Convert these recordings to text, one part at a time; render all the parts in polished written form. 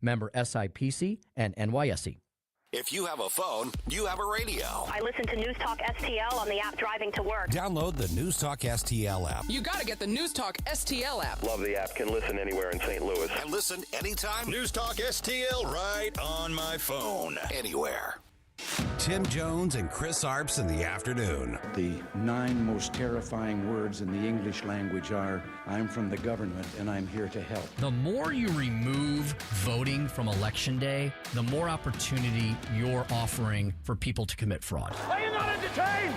member SIPC and NYSE. If you have a phone, you have a radio. I listen to News Talk STL on the app driving to work. Download the News Talk STL app. You got to get the News Talk STL app. Love the app. Can listen anywhere in St. Louis. And listen anytime. News Talk STL right on my phone. Anywhere. Tim Jones and Chris Arps in the afternoon. The 9 most terrifying words in the English language are, I'm from the government and I'm here to help. The more you remove voting from Election Day, the more opportunity you're offering for people to commit fraud. Are you not entertained?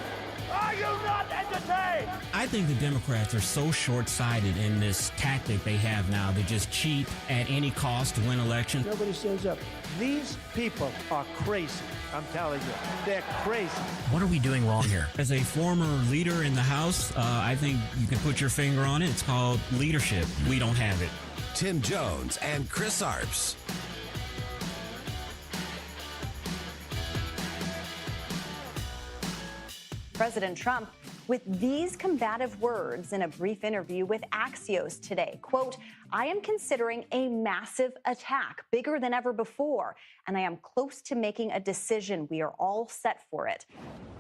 Are you not entertained? I think the Democrats are so short-sighted in this tactic they have now to just cheat at any cost to win elections. Nobody stands up. These people are crazy. I'm telling you, they're crazy. What are we doing wrong here? As a former leader in the House, I think you can put your finger on it. It's called leadership. We don't have it. Tim Jones and Chris Arps. President Trump with these combative words in a brief interview with Axios today. Quote, I am considering a massive attack, bigger than ever before, and I am close to making a decision. We are all set for it.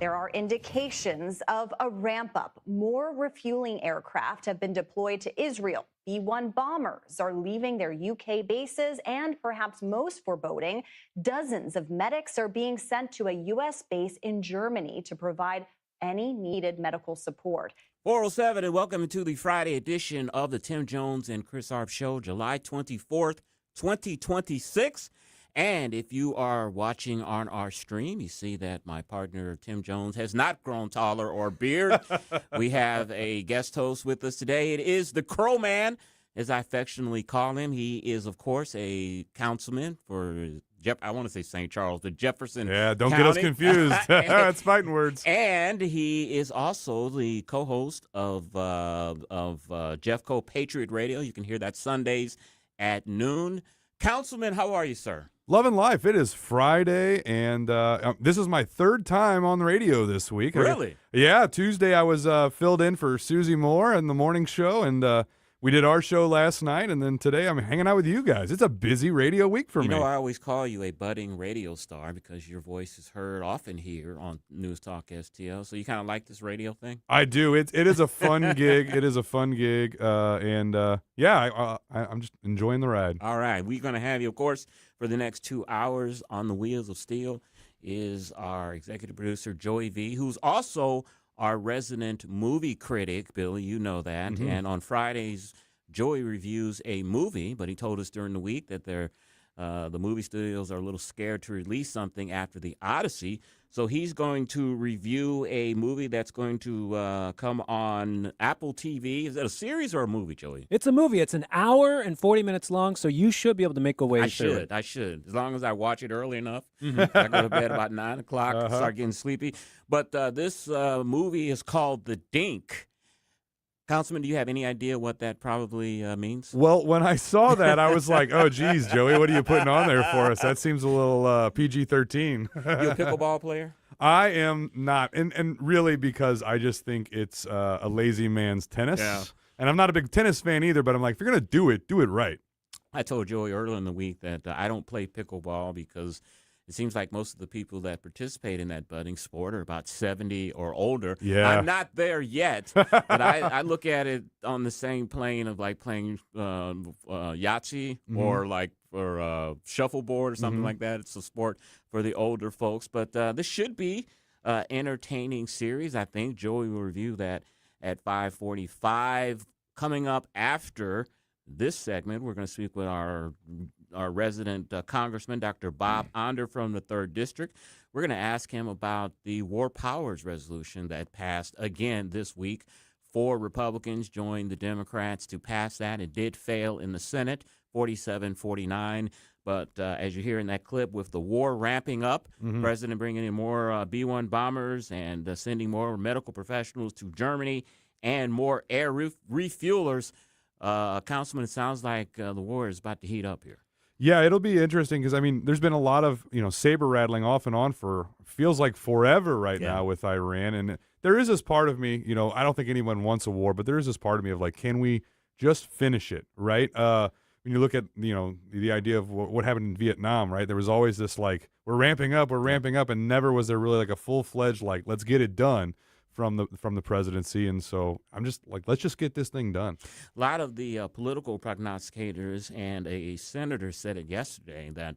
There are indications of a ramp up. More refueling aircraft have been deployed to Israel. B-1 bombers are leaving their UK bases, and perhaps most foreboding, dozens of medics are being sent to a U.S. base in Germany to provide any needed medical support. 407, and welcome to the Friday edition of the Tim Jones and Chris Arps Show, July 24th, 2026. And if you are watching on our stream, you see that my partner, Tim Jones, has not grown taller or beard. We have a guest host with us today. It is the Crow Man, as I affectionately call him. He is, of course, a councilman for I want to say St. Charles, the Jefferson Yeah, don't County. get us confused. It's fighting words. And he is also the co-host of Jeffco Patriot Radio. You can hear that Sundays at noon. Councilman, how are you, sir? Loving life. It is Friday, and this is my third time on the radio this week. Really? Yeah, Tuesday I was filled in for Susie Moore in the morning show, and we did our show last night, and then today I'm hanging out with you guys. It's a busy radio week for me. You know, I always call you a budding radio star because your voice is heard often here on News Talk STL. So you kind of like this radio thing? I do. It is a fun gig. It is a fun gig, and I'm just enjoying the ride. All right. We're going to have you, of course, for the next 2 hours on the Wheels of Steel is our executive producer, Joey V., who's also our resident movie critic. Billy, you know that. Mm-hmm. And on Fridays, Joey reviews a movie, but he told us during the week that the movie studios are a little scared to release something after the Odyssey. So he's going to review a movie that's going to come on Apple TV. Is that a series or a movie, Joey? It's a movie. It's an hour and 40 minutes long, so you should be able to make a way through it. I should. As long as I watch it early enough. I go to bed about 9 o'clock, start getting sleepy. But this movie is called The Dink. Councilman, do you have any idea what that probably means? Well, when I saw that, I was like, oh, geez, Joey, what are you putting on there for us? That seems a little PG-13. You a pickleball player? I am not, and really because I just think it's a lazy man's tennis. Yeah. And I'm not a big tennis fan either, but I'm like, if you're going to do it right. I told Joey earlier in the week that I don't play pickleball because it seems like most of the people that participate in that budding sport are about 70 or older. Yeah. I'm not there yet, but I look at it on the same plane of like playing Yahtzee or like or shuffleboard or something like that. It's a sport for the older folks. But this should be an entertaining series. I think Joey will review that at 5:45. Coming up after this segment, we're going to speak with our resident congressman, Dr. Bob Onder from the 3rd District. We're going to ask him about the War Powers resolution that passed again this week. 4 Republicans joined the Democrats to pass that. It did fail in the Senate, 47-49. But as you hear in that clip, with the war ramping up, President bringing in more B-1 bombers and sending more medical professionals to Germany and more air refuelers, Councilman, it sounds like the war is about to heat up here. Yeah, it'll be interesting because, I mean, there's been a lot of, saber rattling off and on for feels like forever right now with Iran. And there is this part of me, I don't think anyone wants a war, but there is this part of me of like, can we just finish it, right? when you look at, the idea of what happened in Vietnam, right? There was always this like, we're ramping up, and never was there really like a full-fledged like, let's get it done from the presidency. And so I'm just like, let's just get this thing done. A lot of the political prognosticators and a senator said it yesterday that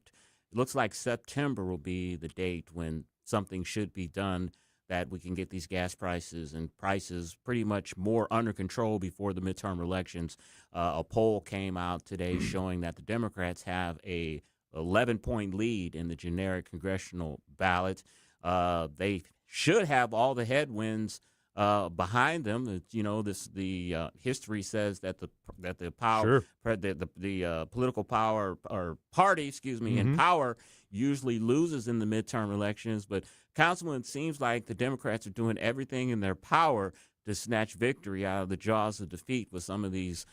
it looks like September will be the date when something should be done, that we can get these gas prices and prices pretty much more under control before the midterm elections. A poll came out today showing that the Democrats have a 11-point lead in the generic congressional ballot. They should have all the headwinds behind them. The history says that the power, the political power or party, in power usually loses in the midterm elections. But Councilman, it seems like the Democrats are doing everything in their power to snatch victory out of the jaws of defeat with some of these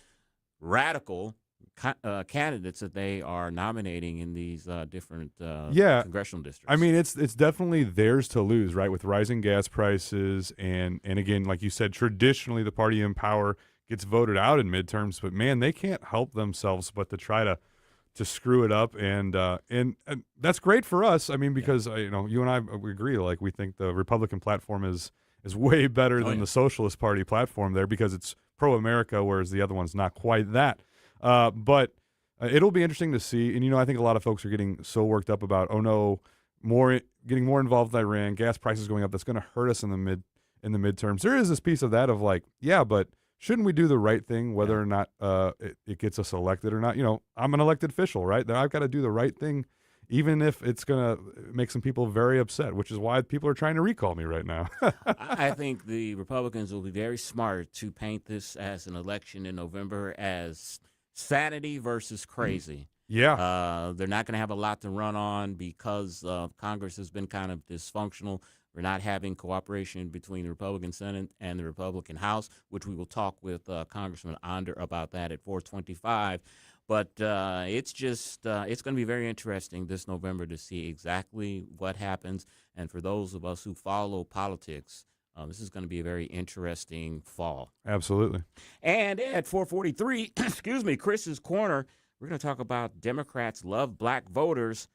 radical candidates that they are nominating in these different congressional districts. I mean, it's definitely theirs to lose, right? With rising gas prices and again, like you said, traditionally the party in power gets voted out in midterms, but man, they can't help themselves but to try to screw it up, and that's great for us. I mean, because you and I, we agree. Like, we think the Republican platform is way better than the Socialist Party platform there, because it's pro-America, whereas the other one's not quite that. But it'll be interesting to see. And I think a lot of folks are getting so worked up about, getting more involved with Iran, gas prices going up. That's going to hurt us in the midterms. There is this piece of that of like, yeah, but shouldn't we do the right thing, whether or not it gets us elected or not? I'm an elected official, right? I've got to do the right thing, even if it's going to make some people very upset, which is why people are trying to recall me right now. I think the Republicans will be very smart to paint this as an election in November as sanity versus crazy. Yeah. They're not going to have a lot to run on because Congress has been kind of dysfunctional. We're not having cooperation between the Republican Senate and the Republican House, which we will talk with Congressman Onder about that at 4:25. But it's going to be very interesting this November to see exactly what happens. And for those of us who follow politics, this is going to be a very interesting fall. Absolutely. And at 4:43, Chris's Corner, we're going to talk about Democrats love black voters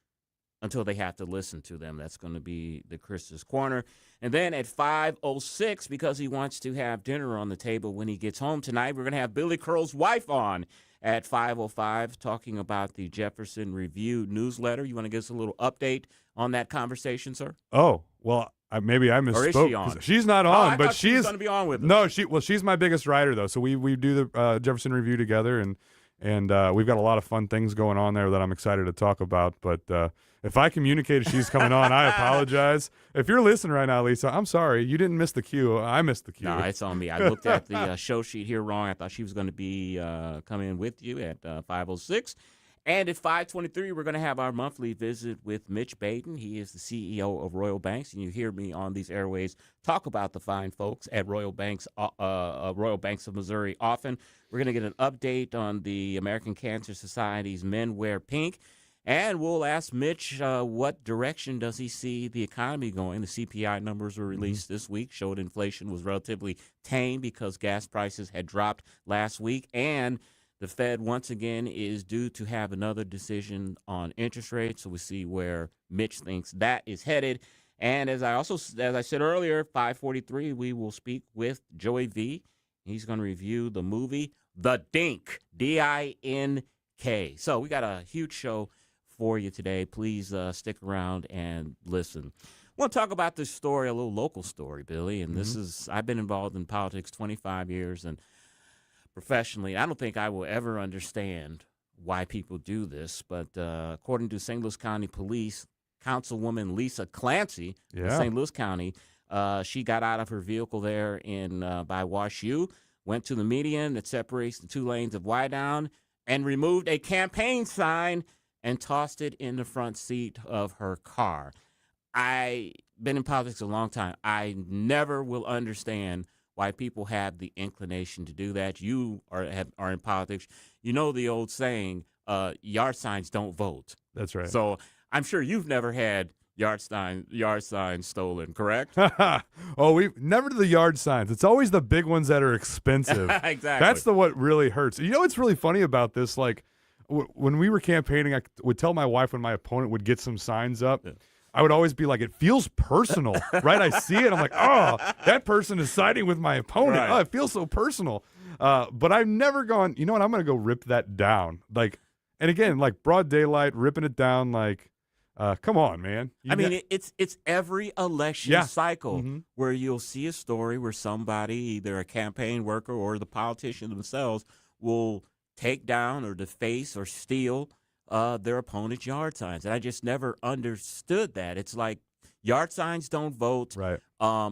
until they have to listen to them. That's going to be the Chris's Corner. And then at 5:06, because he wants to have dinner on the table when he gets home tonight, we're going to have Billy Curl's wife on at 5:05 talking about the Jefferson Review newsletter. You want to give us a little update on that conversation, sir? Oh, well, maybe I misspoke. Or is she on? She's not on, but she's going to be on with us. No, she's my biggest writer, though. So we do the Jefferson Review together, and we've got a lot of fun things going on there that I'm excited to talk about. But if I communicated she's coming on, I apologize. If you're listening right now, Lisa, I'm sorry. You didn't miss the cue. I missed the cue. No, it's on me. I looked at the show sheet here wrong. I thought she was going to be coming with you at 5:06. And at 5:23, we're going to have our monthly visit with Mitch Baden. He is the CEO of Royal Banks, and you hear me on these airways talk about the fine folks at Royal Banks of Missouri often. We're going to get an update on the American Cancer Society's Men Wear Pink, and we'll ask Mitch what direction does he see the economy going. The CPI numbers were released this week, showed inflation was relatively tame because gas prices had dropped last week, and the Fed, once again, is due to have another decision on interest rates, so we see where Mitch thinks that is headed. And as I said earlier, 5:43, we will speak with Joey V. He's going to review the movie The Dink, D-I-N-K. So we got a huge show for you today. Please stick around and listen. I want to talk about this story, a little local story, Billy. And this is, I've been involved in politics 25 years, and professionally, I don't think I will ever understand why people do this, but according to St. Louis County Police, Councilwoman Lisa Clancy in St. Louis County, she got out of her vehicle there by Wash U, went to the median that separates the two lanes of Wydown, and removed a campaign sign and tossed it in the front seat of her car. I've been in politics a long time. I never will understand why people have the inclination to do that. You are in politics. You know the old saying, yard signs don't vote. That's right. So I'm sure you've never had yard signs stolen, correct? Oh, we've never the yard signs. It's always the big ones that are expensive. Exactly. That's what really hurts. You know what's really funny about this? Like, when we were campaigning, I would tell my wife when my opponent would get some signs up, I would always be like, it feels personal, right? I see it. I'm like, oh, that person is siding with my opponent. Right. Oh, it feels so personal. But I've never gone, you know what? I'm going to go rip that down. Like, and again, like broad daylight, ripping it down. Like, come on, man. It's every election cycle Mm-hmm. where you'll see a story where somebody, either a campaign worker or the politician themselves, will take down or deface or steal their opponent's yard signs. And I just never understood that. It's like yard signs don't vote. Right.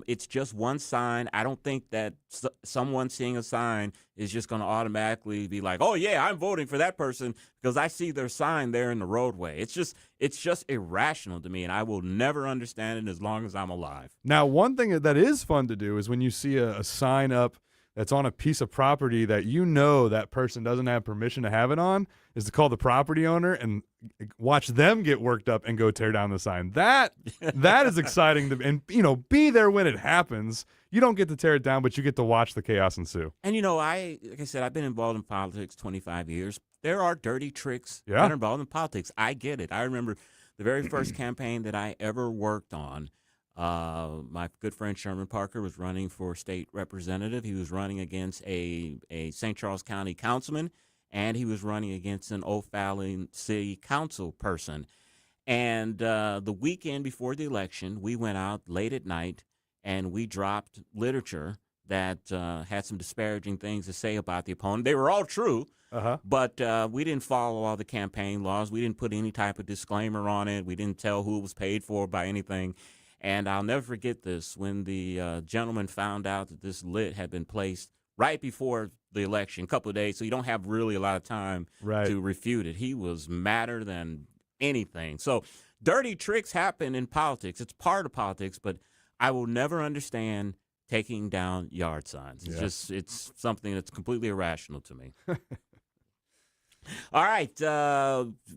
It's just one sign. I don't think that someone seeing a sign is just going to automatically be like, oh, yeah, I'm voting for that person because I see their sign there in the roadway. It's just irrational to me, and I will never understand it as long as I'm alive. Now, one thing that is fun to do is when you see a sign up that's on a piece of property that you know that person doesn't have permission to have it on, is to call the property owner and watch them get worked up and go tear down the sign. That is exciting and be there when it happens. You don't get to tear it down, but you get to watch the chaos ensue. And like I said, I've been involved in politics 25 years. There are dirty tricks that are involved in politics. I get it. I remember the very first campaign that I ever worked on. My good friend Sherman Parker was running for state representative. He was running against a St. Charles County councilman, and he was running against an O'Fallon City Council person. And the weekend before the election, we went out late at night, and we dropped literature that had some disparaging things to say about the opponent. They were all true, but we didn't follow all the campaign laws. We didn't put any type of disclaimer on it. We didn't tell who it was paid for by anything. And I'll never forget this. When the gentleman found out that this lit had been placed right before the election, a couple of days, so you don't have really a lot of time to refute it, he was madder than anything. So dirty tricks happen in politics. It's part of politics, but I will never understand taking down yard signs. It's something that's completely irrational to me. All right,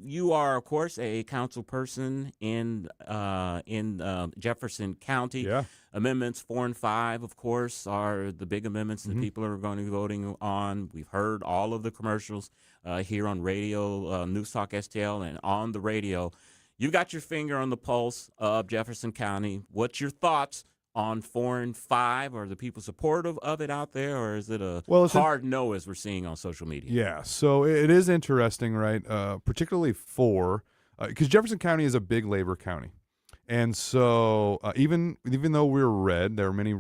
you are, of course, a council person in Jefferson County. Yeah. Amendments 4 and 5, of course, are the big amendments that people are going to be voting on. We've heard all of the commercials here on radio, News Talk STL, and on the radio. You got your finger on the pulse of Jefferson County. What's your thoughts on 4 and 5? Are the people supportive of it out there, or is it a hard no as we're seeing on social media? Yeah, so it is interesting, right? Particularly 4, because Jefferson County is a big labor county. And so even though we're red, there are many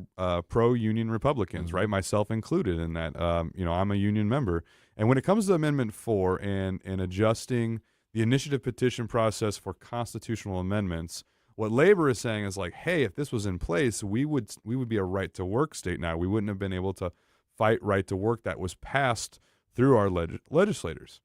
pro-union Republicans, right? Myself included in that. I'm a union member. And when it comes to Amendment 4 and adjusting the initiative petition process for constitutional amendments, what labor is saying is like, hey, if this was in place, we would be a right-to-work state now. We wouldn't have been able to fight right-to-work that was passed through our legislators.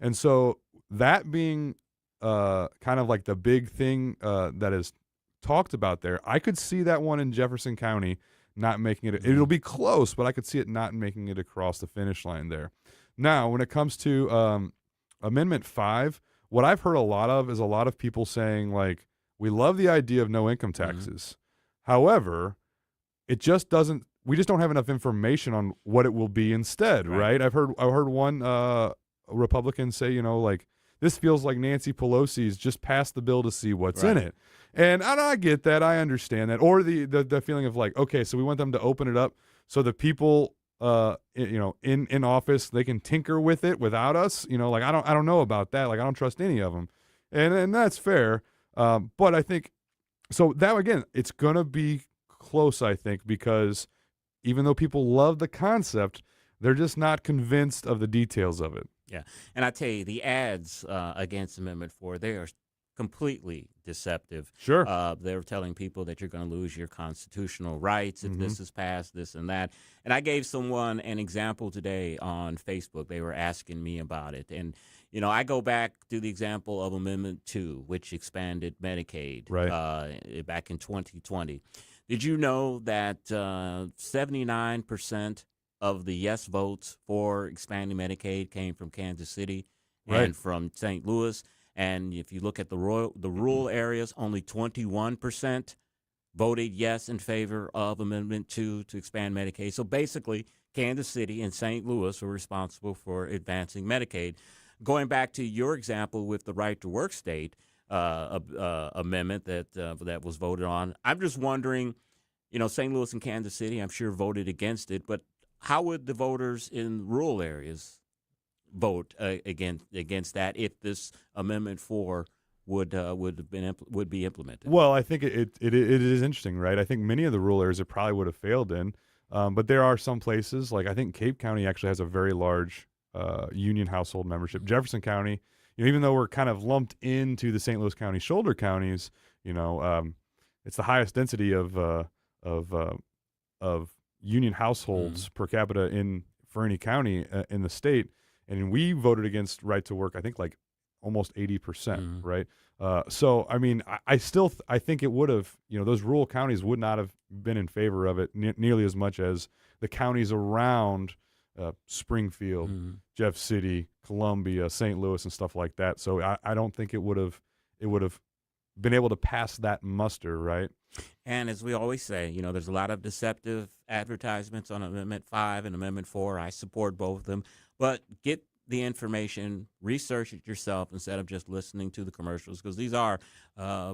And so that being kind of like the big thing that is talked about there, I could see that one in Jefferson County not making it. It'll be close, but I could see it not making it across the finish line there. Now, when it comes to Amendment 5, what I've heard a lot of is a lot of people saying, like, we love the idea of no income taxes. However, it just doesn't. We just don't have enough information on what it will be instead, right? I've heard one Republican say, like, this feels like Nancy Pelosi's just passed the bill to see what's in it. And I get that. I understand that. Or the feeling of like, okay, so we want them to open it up so the people in office, they can tinker with it without us. Like I don't know about that. Like I don't trust any of them. And that's fair. But I think so that again, it's going to be close, I think, because even though people love the concept, they're just not convinced of the details of it. Yeah. And I tell you, the ads against Amendment 4, they are completely deceptive. Sure. They're telling people that you're going to lose your constitutional rights if this is passed, this and that. And I gave someone an example today on Facebook. They were asking me about it. And, I go back to the example of Amendment 2, which expanded Medicaid back in 2020. Did you know that 79% of the yes votes for expanding Medicaid came from Kansas City and from St. Louis? And if you look at the rural areas, only 21% voted yes in favor of Amendment 2 to expand Medicaid. So basically, Kansas City and St. Louis were responsible for advancing Medicaid. going back to your example with the right to work state amendment that was voted on, I'm just wondering, St. Louis and Kansas City, I'm sure voted against it, but how would the voters in rural areas vote against that if this Amendment 4 would be implemented? Well, I think it is interesting, right? I think many of the rural areas it probably would have failed in, but there are some places, like I think Cape County actually has a very large union household membership. Jefferson County, even though we're kind of lumped into the St. Louis County shoulder counties, it's the highest density of union households per capita for any county in the state, and we voted against right to work, I think like almost 80%, right? So, I mean, I think it would have, those rural counties would not have been in favor of it nearly as much as the counties around Springfield, Jeff City, Columbia, St. Louis, and stuff like that. So I don't think it would have been able to pass that muster, right? And as we always say, there's a lot of deceptive advertisements on Amendment 5 and Amendment 4. I support both of them, but get the information, research it yourself instead of just listening to the commercials, because these are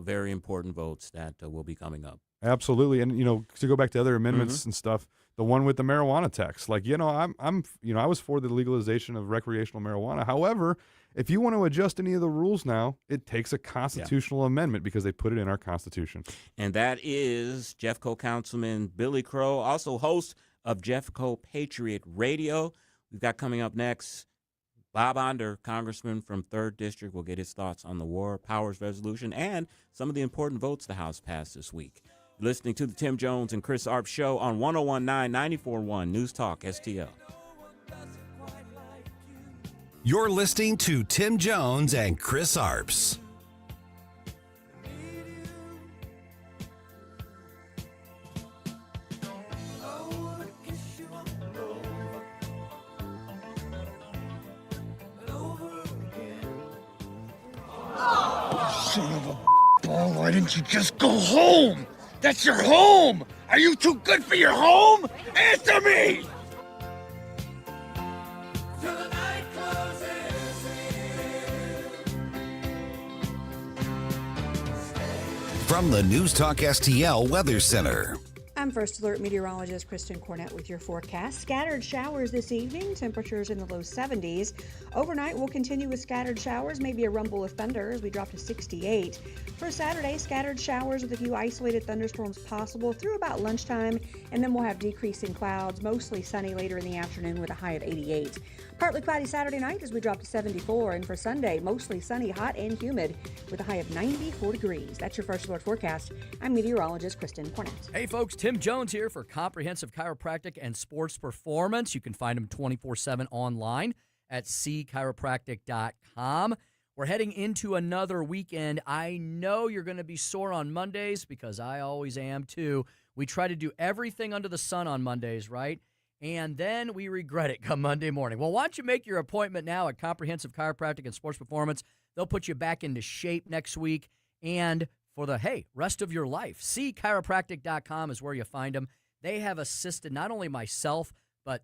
very important votes that will be coming up. Absolutely. And, to go back to other amendments and stuff, the one with the marijuana tax, like, I was for the legalization of recreational marijuana. However, if you want to adjust any of the rules now, it takes a constitutional amendment because they put it in our Constitution. And that is Jeffco Councilman Billy Crow, also host of Jeffco Patriot Radio. We've got coming up next Bob Onder, Congressman from 3rd District, will get his thoughts on the War Powers Resolution and some of the important votes the House passed this week. You're listening to the Tim Jones and Chris Arps Show on 101.9, 94.1 News Talk STL. You're listening to Tim Jones and Chris Arps. Son of a ball, why didn't you just go home? That's your home! Are you too good for your home? Answer me! From the News Talk STL Weather Center. I'm First Alert Meteorologist Kristen Cornett with your forecast. Scattered showers this evening, temperatures in the low 70s. Overnight, we'll continue with scattered showers, maybe a rumble of thunder as we drop to 68. For Saturday, scattered showers with a few isolated thunderstorms possible through about lunchtime, and then we'll have decreasing clouds, mostly sunny later in the afternoon with a high of 88. Partly cloudy Saturday night as we drop to 74, and for Sunday, mostly sunny, hot, and humid with a high of 94 degrees. That's your First Alert forecast. I'm meteorologist Kristen Cornett. Hey folks, Tim Jones here for Comprehensive Chiropractic and Sports Performance. You can find them 24/7 online at cchiropractic.com. We're heading into another weekend. I know you're going to be sore on Mondays because I always am too. We try to do everything under the sun on Mondays, right? And then we regret it come Monday morning. Well, why don't you make your appointment now at Comprehensive Chiropractic and Sports Performance? They'll put you back into shape next week and for the, rest of your life. cchiropractic.com is where you find them. They have assisted not only myself, but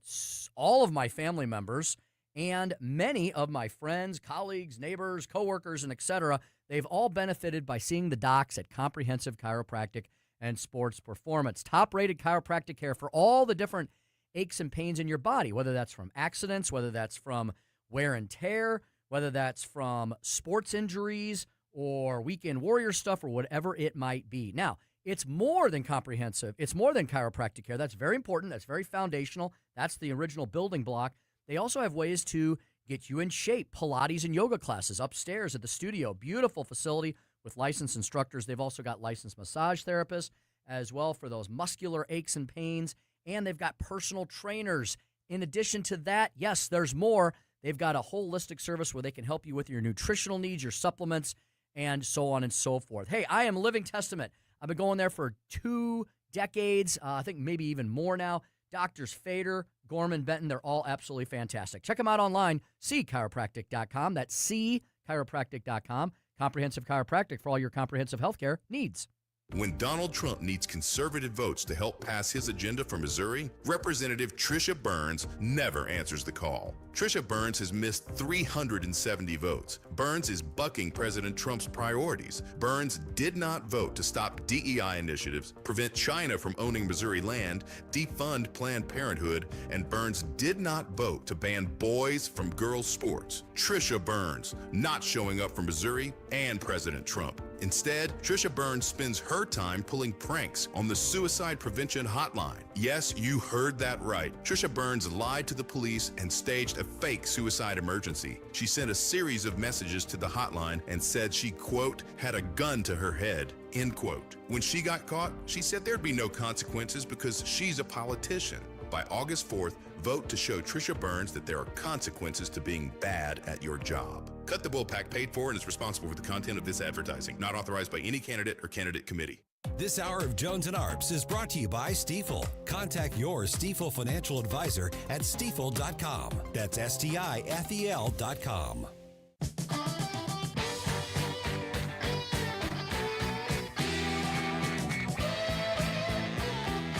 all of my family members and many of my friends, colleagues, neighbors, coworkers, and et cetera. They've all benefited by seeing the docs at Comprehensive Chiropractic and Sports Performance. Top-rated chiropractic care for all the different aches and pains in your body, whether that's from accidents, whether that's from wear and tear, whether that's from sports injuries or weekend warrior stuff or whatever it might be. Now, it's more than comprehensive. It's more than chiropractic care. That's very important. That's very foundational. That's the original building block. They also have ways to get you in shape. Pilates and yoga classes upstairs at the studio. Beautiful facility with licensed instructors. They've also got licensed massage therapists as well for those muscular aches and pains. And they've got personal trainers. In addition to that, yes, there's more. They've got a holistic service where they can help you with your nutritional needs, your supplements, and so on and so forth. Hey, I am a living testament. I've been going there for 2 decades, I think maybe even more now. Doctors Fader, Gorman, Benton, they're all absolutely fantastic. Check them out online, cchiropractic.com. That's cchiropractic.com. Comprehensive Chiropractic for all your comprehensive healthcare needs. When Donald Trump needs conservative votes to help pass his agenda for Missouri, Representative Trisha Burns never answers the call. Trisha Burns has missed 370 votes. Burns is bucking President Trump's priorities. Burns did not vote to stop DEI initiatives, prevent China from owning Missouri land, defund Planned Parenthood, and Burns did not vote to ban boys from girls' sports. Trisha Burns not showing up for Missouri and President Trump. Instead, Trisha Burns spends her time pulling pranks on the suicide prevention hotline. Yes, you heard that right. Trisha Burns lied to the police and staged a fake suicide emergency. She sent a series of messages to the hotline and said she, quote, had a gun to her head, end quote. When she got caught, she said there'd be no consequences because she's a politician. By August 4th, vote to show Trisha Burns that there are consequences to being bad at your job. Cut the Bull PAC paid for and is responsible for the content of this advertising, not authorized by any candidate or candidate committee. This hour of Jones and Arps is brought to you by Stifel. Contact your Stifel financial advisor at stifel.com. That's STIFEL.com.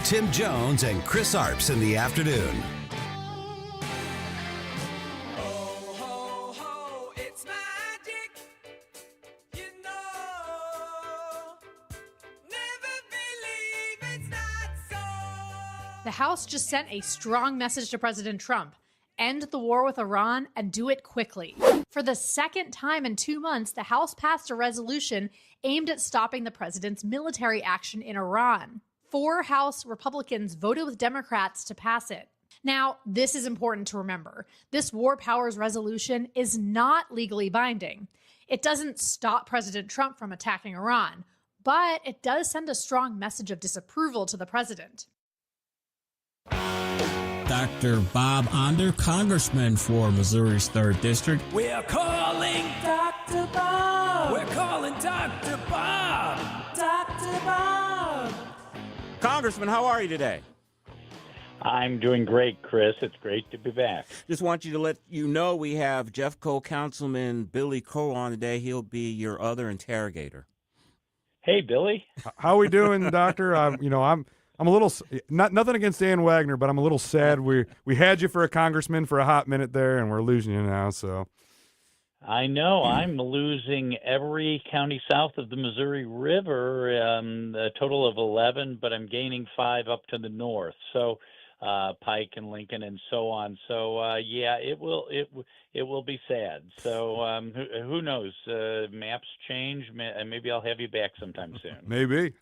Tim Jones and Chris Arps in the afternoon. The House just sent a strong message to President Trump. End the war with Iran and do it quickly. For the second time in 2 months, the House passed a resolution aimed at stopping the president's military action in Iran. 4 House Republicans voted with Democrats to pass it. Now, this is important to remember. This war powers resolution is not legally binding. It doesn't stop President Trump from attacking Iran, but it does send a strong message of disapproval to the president. Dr. Bob Onder, congressman for Missouri's 3rd District. We're calling Dr. Bob. We're calling Dr. Bob. Dr. Bob. Congressman, how are you today? I'm doing great, Chris. It's great to be back. Just want you to let you know we have Jeffco Councilman Billy Coe on today. He'll be your other interrogator. Hey, Billy. How we doing, Doctor? I'm a little nothing against Dan Wagner, but I'm a little sad. We had you for a congressman for a hot minute there, and we're losing you now. So I know I'm losing every county south of the Missouri River, a total of 11, but I'm gaining 5 up to the north. So Pike and Lincoln and so on. So yeah, it will be sad. So who knows? Maps change. Maybe I'll have you back sometime soon. Maybe.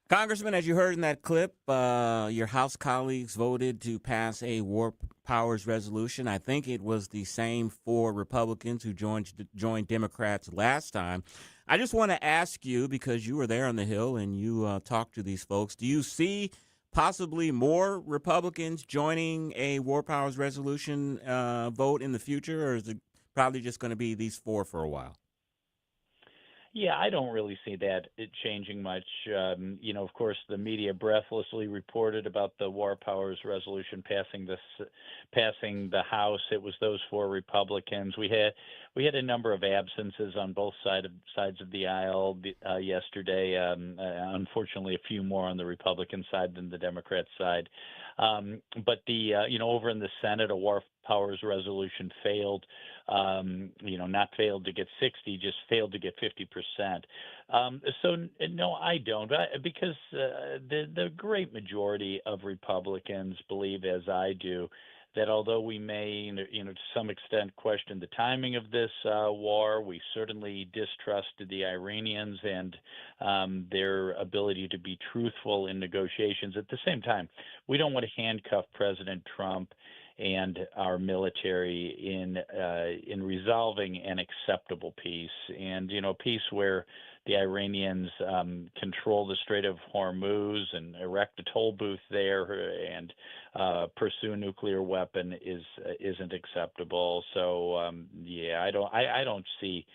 Congressman, as you heard in that clip, your House colleagues voted to pass a war powers resolution. I think it was the same 4 Republicans who joined Democrats last time. I just want to ask you, because you were there on the Hill and you talked to these folks, do you see possibly more Republicans joining a war powers resolution vote in the future, or is it probably just going to be these 4 for a while? Yeah, I don't really see that it changing much. Of course, the media breathlessly reported about the war powers resolution passing the House. It was those 4 Republicans. We had a number of absences on both sides of the aisle yesterday. Unfortunately, a few more on the Republican side than the Democrat side. But over in the Senate, a war powers resolution failed. Not failed to get 60, just failed to get 50%. So no, I don't, because the great majority of Republicans believe, as I do, that although we may, to some extent question the timing of this war, we certainly distrusted the Iranians and their ability to be truthful in negotiations. At the same time, we don't want to handcuff President Trump and our military in resolving an acceptable peace, and peace where the Iranians control the Strait of Hormuz and erect a toll booth there and pursue a nuclear weapon isn't acceptable. So I don't see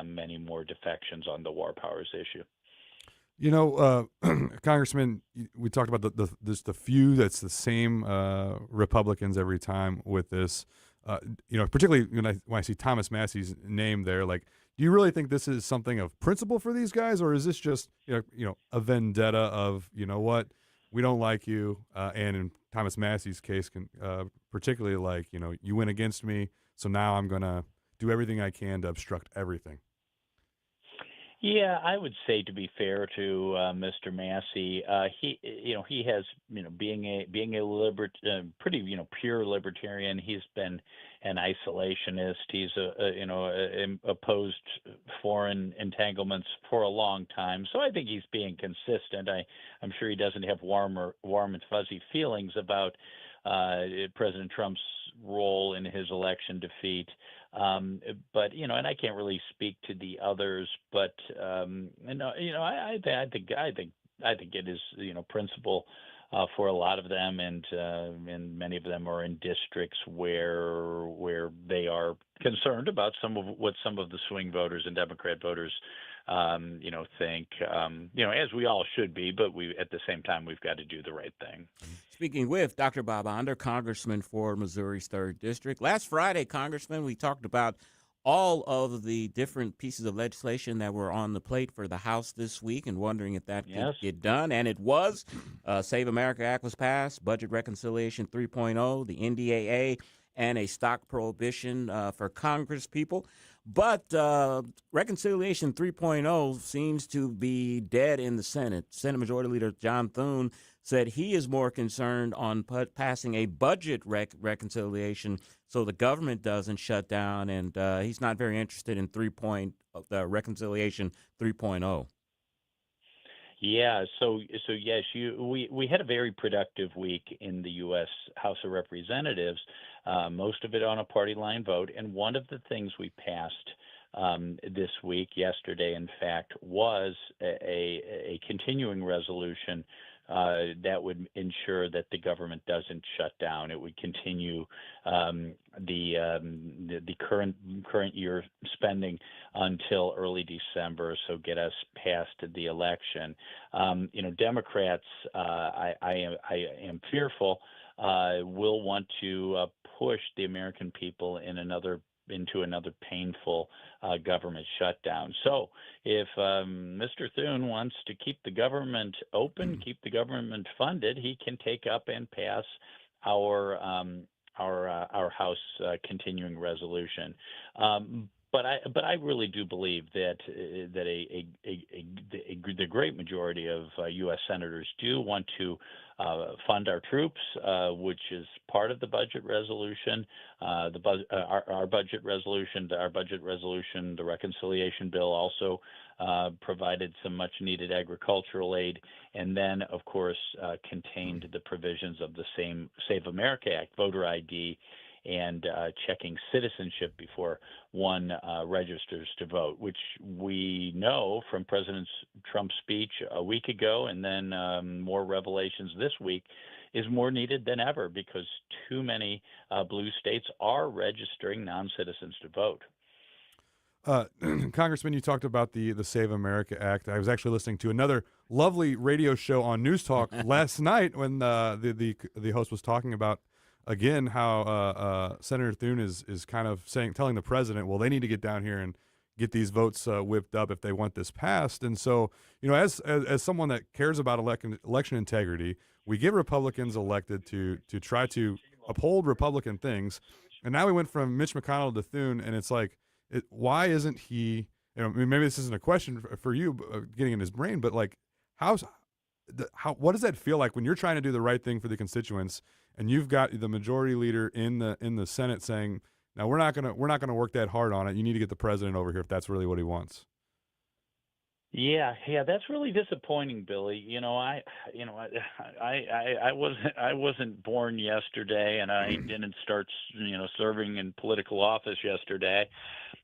many more defections on the war powers issue. Congressman, we talked about the few that's the same Republicans every time with this. Particularly when I see Thomas Massey's name there, like, Do you really think this is something of principle for these guys, or is this just a vendetta of, you know what, we don't like you, and in Thomas Massey's case, particularly like, you went against me, so now I'm going to do everything I can to obstruct everything? Yeah, I would say, to be fair to Mr. Massey, he has, being a pretty, pure libertarian. He's been an isolationist. He's opposed foreign entanglements for a long time. So I think he's being consistent. I'm sure he doesn't have warm and fuzzy feelings about President Trump's role in his election defeat. But and I can't really speak to the others, but I think it is principle for a lot of them, and many of them are in districts where they are concerned about what some of the swing voters and Democrat voters think, as we all should be, but at the same time, we've got to do the right thing. Speaking with Dr. Bob Onder, Congressman for Missouri's 3rd District. Last Friday, Congressman, we talked about all of the different pieces of legislation that were on the plate for the House this week and wondering if that could get done. And it was. Save America Act was passed, Budget Reconciliation 3.0, the NDAA, and a stock prohibition for Congress people. But Reconciliation 3.0 seems to be dead in the Senate. Senate Majority Leader John Thune said he is more concerned on passing a budget reconciliation so the government doesn't shut down, and he's not very interested in Reconciliation 3.0. Yeah, so yes, we had a very productive week in the U.S. House of Representatives, most of it on a party line vote, and one of the things we passed this week, yesterday, in fact, was a continuing resolution that would ensure that the government doesn't shut down. It would continue the current year spending until early December, so get us past the election. Democrats, I am fearful, will want to push the American people into another painful government shutdown. So if Mr. Thune wants to keep the government open, keep the government funded, he can take up and pass our House continuing resolution. But I really do believe that the great majority of U.S. senators do want to fund our troops, which is part of the budget resolution, our budget resolution, the reconciliation bill also provided some much-needed agricultural aid, and then, of course, contained the provisions of the same Save America Act, voter ID, and checking citizenship before one registers to vote, which we know from President Trump's speech a week ago, and then more revelations this week, is more needed than ever because too many blue states are registering non-citizens to vote. Congressman, you talked about the Save America Act. I was actually listening to another lovely radio show on News Talk last night when the host was talking about, again, how Senator Thune is kind of telling the president, well, they need to get down here and get these votes whipped up if they want this passed. And so, as someone that cares about election integrity, we get Republicans elected to try to uphold Republican things. And now we went from Mitch McConnell to Thune, and it's like, why isn't he? Maybe this isn't a question for you, getting in his brain, but like, what does that feel like when you're trying to do the right thing for the constituents, and you've got the majority leader in the Senate saying, "Now we're not gonna work that hard on it. You need to get the president over here if that's really what he wants." Yeah, that's really disappointing, Billy. I wasn't born yesterday, and I didn't start, serving in political office yesterday.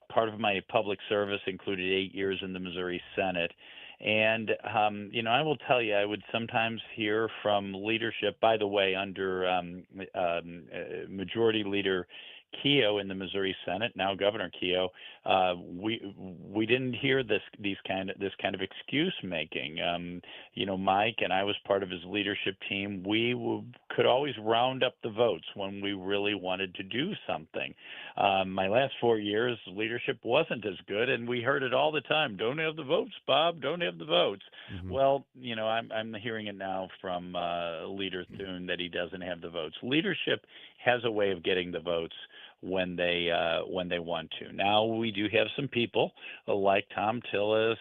Part of my public service included 8 years in the Missouri Senate. And, I will tell you, I would sometimes hear from leadership, by the way, under Majority Leader Keogh in the Missouri Senate, now Governor Keogh, we didn't hear this kind of excuse making. Mike and I was part of his leadership team. We could always round up the votes when we really wanted to do something. My last 4 years, leadership wasn't as good, and we heard it all the time. Don't have the votes, Bob. Don't have the votes. Well, I'm hearing it now from Leader Thune that he doesn't have the votes. Leadership has a way of getting the votes when they want to. Now we do have some people like Tom Tillis,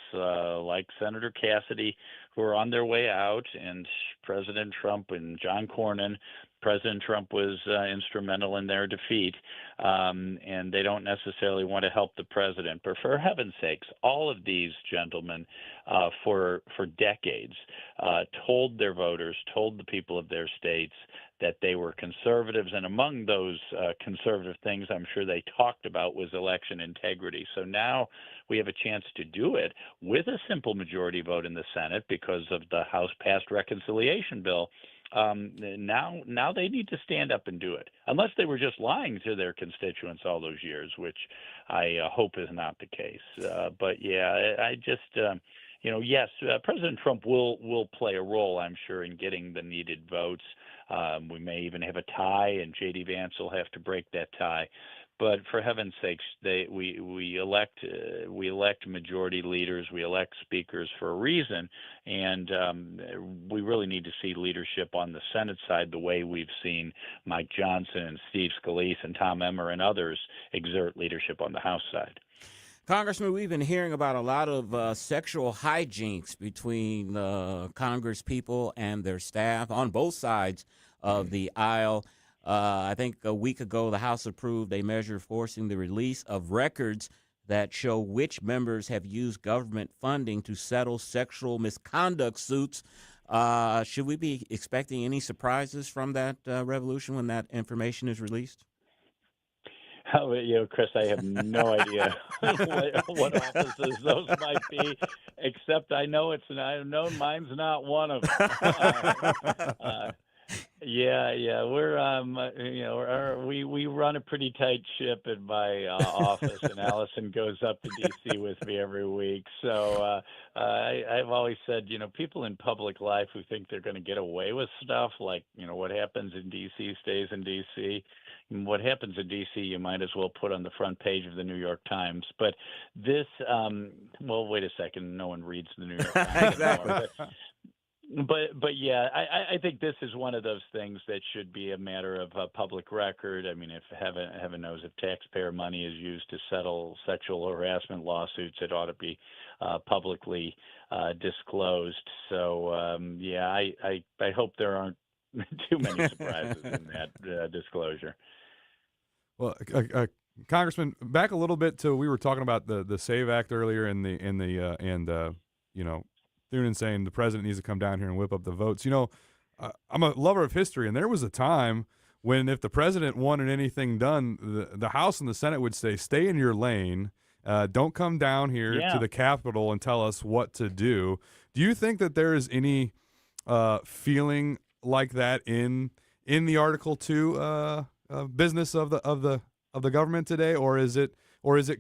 like Senator Cassidy, who are on their way out, and President Trump and John Cornyn. President Trump was instrumental in their defeat, and they don't necessarily want to help the president. But for heaven's sakes, all of these gentlemen, for decades, told their voters, told the people of their states that they were conservatives, and among those conservative things I'm sure they talked about was election integrity. So now we have a chance to do it with a simple majority vote in the Senate because of the House passed reconciliation bill. Now they need to stand up and do it, unless they were just lying to their constituents all those years, which I hope is not the case. But yeah, I just yes, President Trump will play a role, I'm sure, in getting the needed votes. We may even have a tie, and J.D. Vance will have to break that tie. But for heaven's sakes, we elect majority leaders, we elect speakers for a reason, and we really need to see leadership on the Senate side the way we've seen Mike Johnson and Steve Scalise and Tom Emmer and others exert leadership on the House side. Congressman, we've been hearing about a lot of sexual hijinks between Congress people and their staff on both sides of the aisle. I think a week ago, the House approved a measure forcing the release of records that show which members have used government funding to settle sexual misconduct suits. Should we be expecting any surprises from that revolution when that information is released? Oh, Chris, I have no idea what offices those might be, except I know mine's not one of them. We're we run a pretty tight ship in my office, and Allison goes up to D.C. with me every week. So I've always said, people in public life who think they're going to get away with stuff, like what happens in D.C. stays in D.C. What happens in D.C. you might as well put on the front page of the New York Times. But this, well, wait a second, no one reads the New York Times exactly. anymore. But yeah, I think this is one of those things that should be a matter of public record. I mean, if heaven knows if taxpayer money is used to settle sexual harassment lawsuits, it ought to be publicly disclosed. So I hope there aren't too many surprises in that disclosure. Well, Congressman, back a little bit to we were talking about the SAVE Act earlier, and Thunen saying the president needs to come down here and whip up the votes. I'm a lover of history, and there was a time when if the president wanted anything done, the House and the Senate would say, "Stay in your lane. Don't come down here to the Capitol and tell us what to do." Do you think that there is any feeling like that in the Article 2 business of the government today, or is it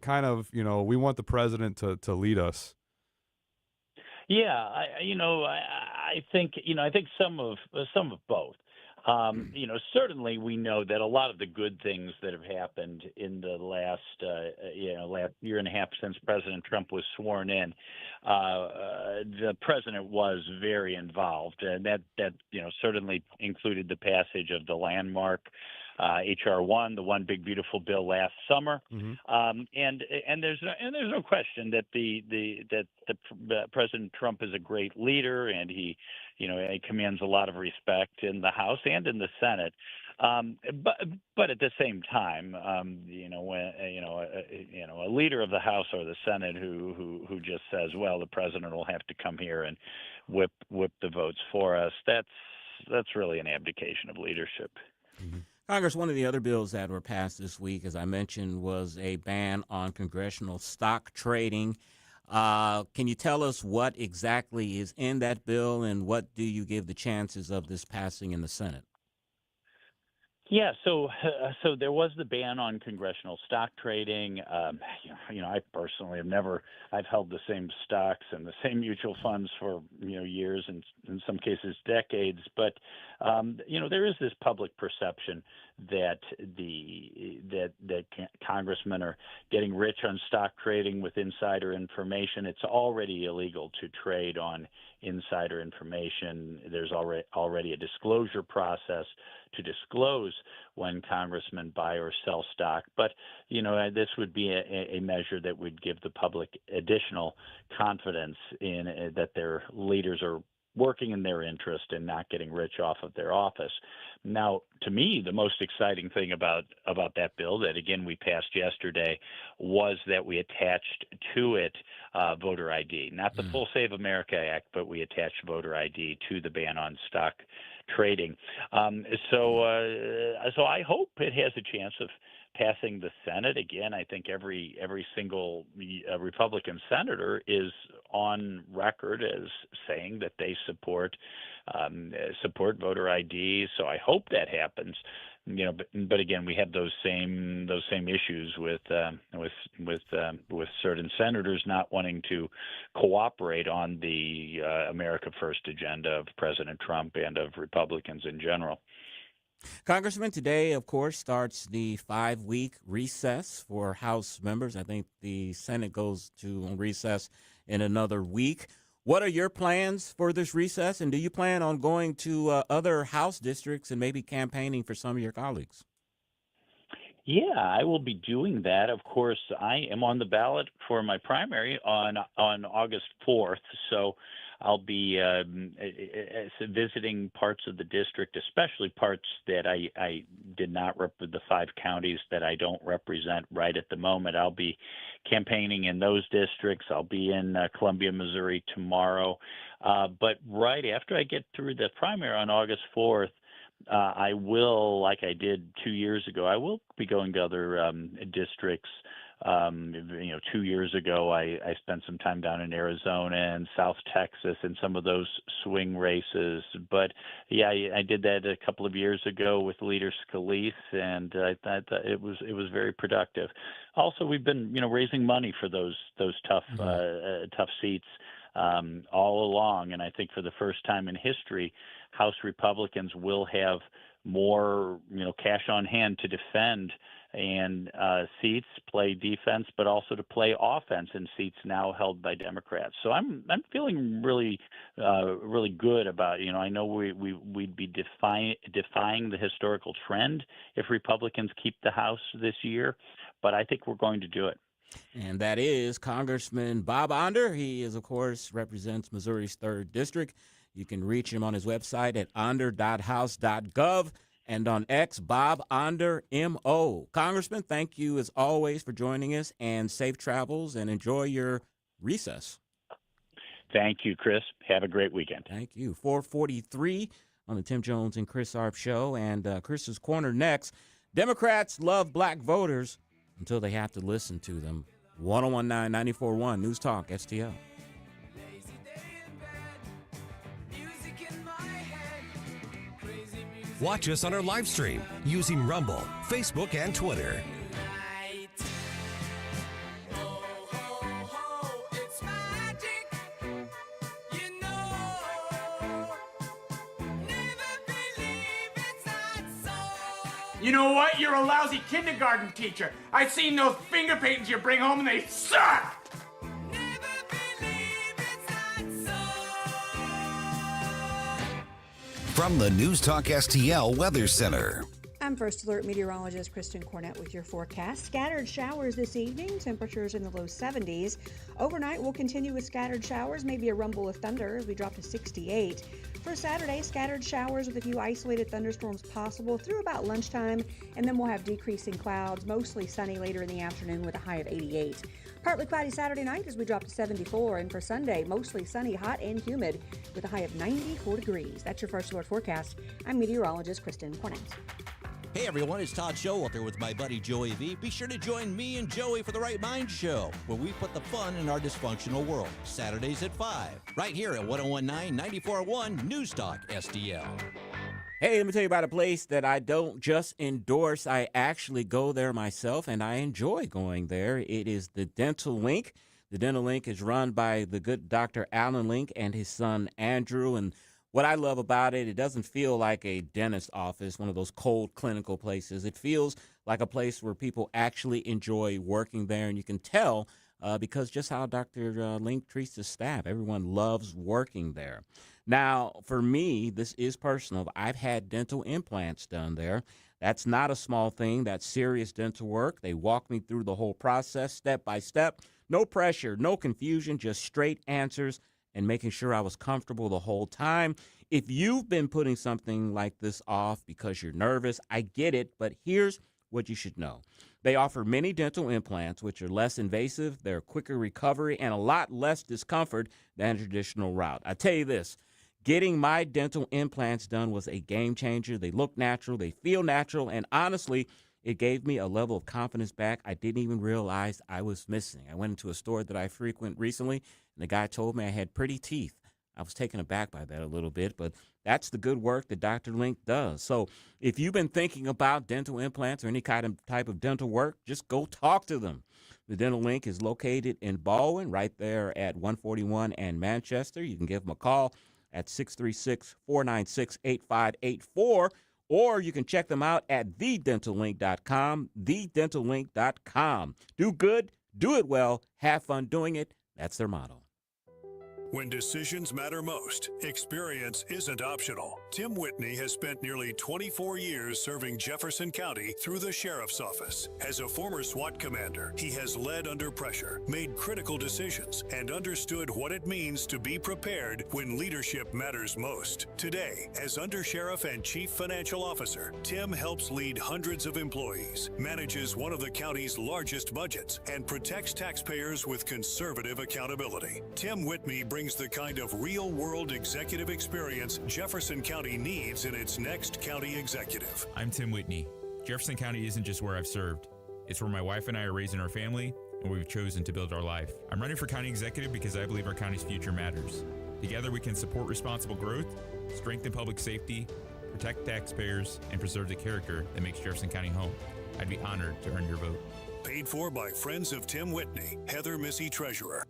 kind of we want the president to lead us? Yeah, I think some of both. Certainly we know that a lot of the good things that have happened in the last year and a half since President Trump was sworn in, the president was very involved, and that certainly included the passage of the landmark HR 1, the One Big Beautiful Bill last summer, and there's no question that that President Trump is a great leader, and he commands a lot of respect in the House and in the Senate. But at the same time, when a leader of the House or the Senate who just says, well, the president will have to come here and whip the votes for us, that's really an abdication of leadership. Congress, one of the other bills that were passed this week, as I mentioned, was a ban on congressional stock trading. Can you tell us what exactly is in that bill, and what do you give the chances of this passing in the Senate? Yeah, so there was the ban on congressional stock trading. I personally I've held the same stocks and the same mutual funds for years and in some cases decades. But there is this public perception that congressmen are getting rich on stock trading with insider information. It's already illegal to trade on insider information. There's already a disclosure process to disclose when congressmen buy or sell stock. But, this would be a measure that would give the public additional confidence in that their leaders are working in their interest and not getting rich off of their office. Now, to me, the most exciting thing about that bill that, again, we passed yesterday was that we attached to it voter ID, not the Full Save America Act, but we attached voter ID to the ban on stock trading. So I hope it has a chance of passing the Senate. Again, I think every single Republican senator is on record as saying that they support voter ID. So I hope that happens. But again, we have those same issues with certain senators not wanting to cooperate on the America First agenda of President Trump and of Republicans in general. Congressman, today, of course, starts the 5-week recess for House members. I think the Senate goes to recess in another week. What are your plans for this recess, and do you plan on going to other House districts and maybe campaigning for some of your colleagues? Yeah, I will be doing that. Of course, I am on the ballot for my primary on August 4th, so I'll be visiting parts of the district, especially parts that I did not the 5 counties that I don't represent right at the moment. I'll be campaigning in those districts. I'll be in Columbia, Missouri tomorrow. But right after I get through the primary on August 4th, I will, like I did 2 years ago, I will be going to other districts. 2 years ago, I spent some time down in Arizona and South Texas in some of those swing races. But yeah, I did that a couple of years ago with Leader Scalise, and I thought it was very productive. Also, we've been raising money for those tough seats all along, and I think for the first time in history, House Republicans will have more cash on hand to defend and seats, play defense, but also to play offense in seats now held by Democrats. So I'm feeling really good about I know we'd be defying the historical trend if Republicans keep the House this year, but I think we're going to do it. And that is Congressman Bob Onder. He is, of course, represents Missouri's 3rd District. You can reach him on his website at onder.house.gov and on X, Bob Onder, M.O. Congressman, thank you as always for joining us, and safe travels and enjoy your recess. Thank you, Chris. Have a great weekend. Thank you. 4:43 on the Tim Jones and Chris Arps show, and Chris's Corner next. Democrats love black voters until they have to listen to them. 1019 94.1 News Talk STL. Watch us on our live stream using Rumble, Facebook, and Twitter. You know what? You're a lousy kindergarten teacher. I've seen those finger paintings you bring home and they suck! From the News Talk STL Weather Center. I'm First Alert Meteorologist Kristen Cornett with your forecast. Scattered showers this evening, temperatures in the low 70s. Overnight, we'll continue with scattered showers, maybe a rumble of thunder as we drop to 68. For Saturday, scattered showers with a few isolated thunderstorms possible through about lunchtime, and then we'll have decreasing clouds, mostly sunny later in the afternoon with a high of 88. Partly cloudy Saturday night as we drop to 74, and for Sunday, mostly sunny, hot, and humid with a high of 94 degrees. That's your First Alert forecast. I'm meteorologist Kristen Cornett. Hey everyone, it's Todd Showalter with my buddy Joey V. Be sure to join me and Joey for the Right Mind Show, where we put the fun in our dysfunctional world. Saturdays at 5, right here at 1019 94.1 News Talk STL. Hey, let me tell you about a place that I don't just endorse. I actually go there myself, and I enjoy going there. It is the Dental Link. The Dental Link is run by the good Dr. Alan Link and his son, Andrew. And what I love about it, it doesn't feel like a dentist office, one of those cold clinical places. It feels like a place where people actually enjoy working there, and you can tell because just how Dr. Link treats his staff. Everyone loves working there. Now, for me, this is personal. I've had dental implants done there. That's not a small thing. That's serious dental work. They walk me through the whole process step by step. No pressure, no confusion, just straight answers and making sure I was comfortable the whole time. If you've been putting something like this off because you're nervous, I get it, but here's what you should know. They offer many dental implants, which are less invasive, they're quicker recovery, and a lot less discomfort than a traditional route. I tell you this, getting my dental implants done was a game changer. They look natural, they feel natural, and honestly, it gave me a level of confidence back I didn't even realize I was missing. I went into a store that I frequent recently, and the guy told me I had pretty teeth. I was taken aback by that a little bit, but that's the good work that Dr. Link does. So if you've been thinking about dental implants or any type of dental work, just go talk to them. The Dental Link is located in Baldwin, right there at 141 and Manchester. You can give them a call at 636-496-8584, or you can check them out at thedentallink.com, thedentallink.com. Do good, do it well, have fun doing it. That's their motto. When decisions matter most, experience isn't optional. Tim Whitney has spent nearly 24 years serving Jefferson County through the Sheriff's Office. As a former SWAT commander, he has led under pressure, made critical decisions, and understood what it means to be prepared when leadership matters most. Today, as Undersheriff and Chief Financial Officer, Tim helps lead hundreds of employees, manages one of the county's largest budgets, and protects taxpayers with conservative accountability. Tim Whitney brings the kind of real-world executive experience Jefferson County needs in its next county executive. I'm Tim Whitney. Jefferson County isn't just where I've served. It's where my wife and I are raising our family and where we've chosen to build our life. I'm running for county executive because I believe our county's future matters. Together we can support responsible growth, strengthen public safety, protect taxpayers, and preserve the character that makes Jefferson County home. I'd be honored to earn your vote. Paid for by Friends of Tim Whitney. Heather Missy, Treasurer.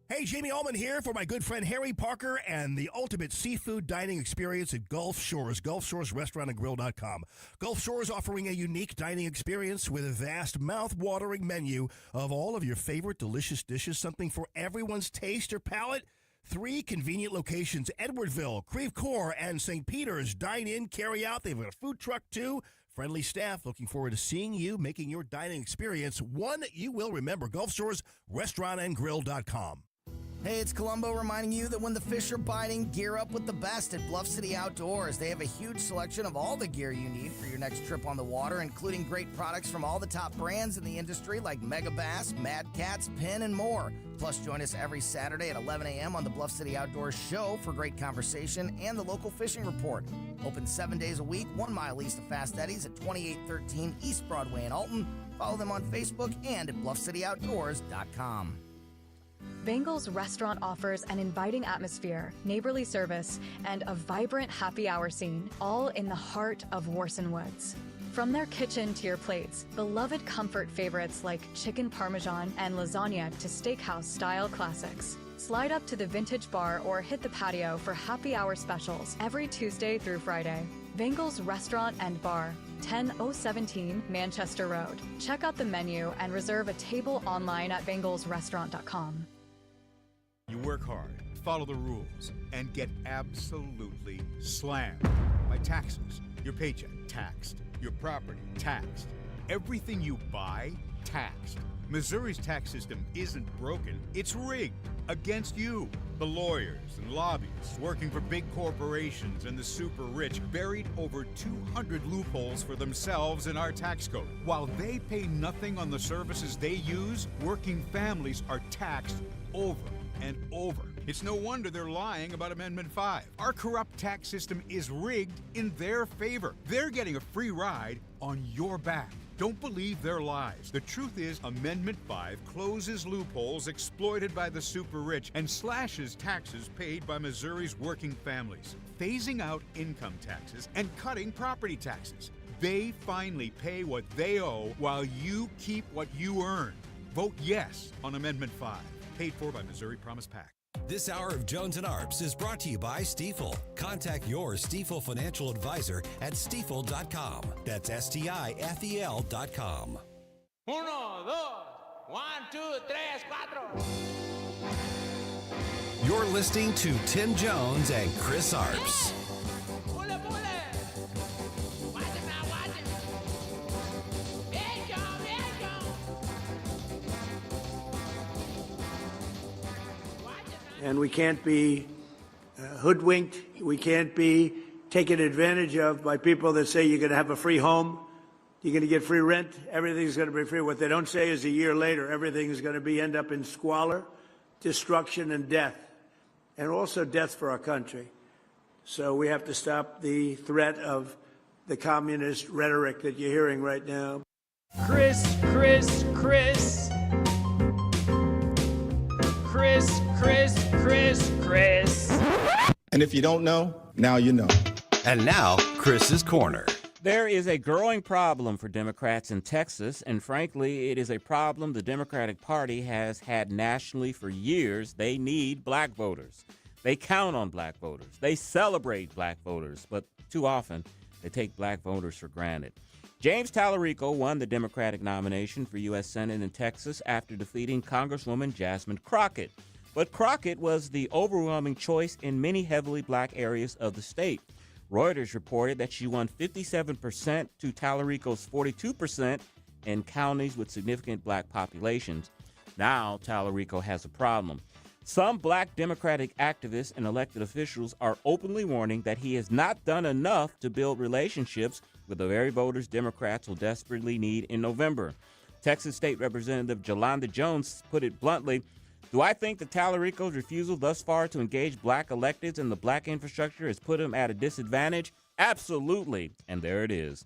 Hey, Jamie Allman here for my good friend Harry Parker and the ultimate seafood dining experience at Gulf Shores, GulfShoresRestaurantandGrill.com. Gulf Shores offering a unique dining experience with a vast, mouth-watering menu of all of your favorite delicious dishes, something for everyone's taste or palate. 3 convenient locations, Edwardville, Creve Coeur, and St. Peter's. Dine in, carry out. They've got a food truck, too. Friendly staff looking forward to seeing you, making your dining experience one you will remember. GulfShoresRestaurantandGrill.com. Hey, it's Columbo reminding you that when the fish are biting, gear up with the best at Bluff City Outdoors. They have a huge selection of all the gear you need for your next trip on the water, including great products from all the top brands in the industry like Mega Bass, Mad Cats, Penn, and more. Plus, join us every Saturday at 11 a.m. on the Bluff City Outdoors show for great conversation and the local fishing report. Open 7 days a week, 1 mile east of Fast Eddie's at 2813 East Broadway in Alton. Follow them on Facebook and at BluffCityOutdoors.com. Bengal's restaurant offers an inviting atmosphere, neighborly service, and a vibrant happy hour scene, all in the heart of Warson Woods. From their kitchen to your plates, beloved comfort favorites like chicken parmesan and lasagna to steakhouse-style classics. Slide up to the vintage bar or hit the patio for happy hour specials every Tuesday through Friday. Bengal's Restaurant and Bar, 10017 Manchester Road. Check out the menu and reserve a table online at bengalsrestaurant.com. You work hard, follow the rules, and get absolutely slammed by taxes. Your paycheck taxed, your property taxed, everything you buy taxed. Missouri's tax system isn't broken, it's rigged against you. The lawyers and lobbyists working for big corporations and the super rich buried over 200 loopholes for themselves in our tax code. While they pay nothing on the services they use, working families are taxed over and over. It's no wonder they're lying about Amendment 5. Our corrupt tax system is rigged in their favor. They're getting a free ride on your back. Don't believe their lies. The truth is, Amendment 5 closes loopholes exploited by the super rich and slashes taxes paid by Missouri's working families, phasing out income taxes and cutting property taxes. They finally pay what they owe while you keep what you earn. Vote yes on Amendment 5, paid for by Missouri Promise PAC. This hour of Jones and Arps is brought to you by Stifel. Contact your Stifel financial advisor at stifel.com. That's STIFEL.com. 1, 2, 1, 2, 3, 4. You're listening to Tim Jones and Chris Arps. And we can't be hoodwinked. We can't be taken advantage of by people that say you're going to have a free home, you're going to get free rent, everything's going to be free. What they don't say is a year later, everything is going to end up in squalor, destruction, and death, and also death for our country. So we have to stop the threat of the communist rhetoric that you're hearing right now. Chris. And if you don't know, now you know. And now, Chris's Corner. There is a growing problem for Democrats in Texas, and frankly, it is a problem the Democratic Party has had nationally for years. They need black voters. They count on black voters. They celebrate black voters, but too often they take black voters for granted. James Tallarico won the Democratic nomination for U.S. Senate in Texas after defeating Congresswoman Jasmine Crockett. But Crockett was the overwhelming choice in many heavily black areas of the state. Reuters reported that she won 57% to Tallarico's 42% in counties with significant black populations. Now Tallarico has a problem. Some black Democratic activists and elected officials are openly warning that he has not done enough to build relationships with the very voters Democrats will desperately need in November. Texas State Representative Jolanda Jones put it bluntly, "Do I think that Tallarico's refusal thus far to engage black electeds in the black infrastructure has put him at a disadvantage? Absolutely." And there it is.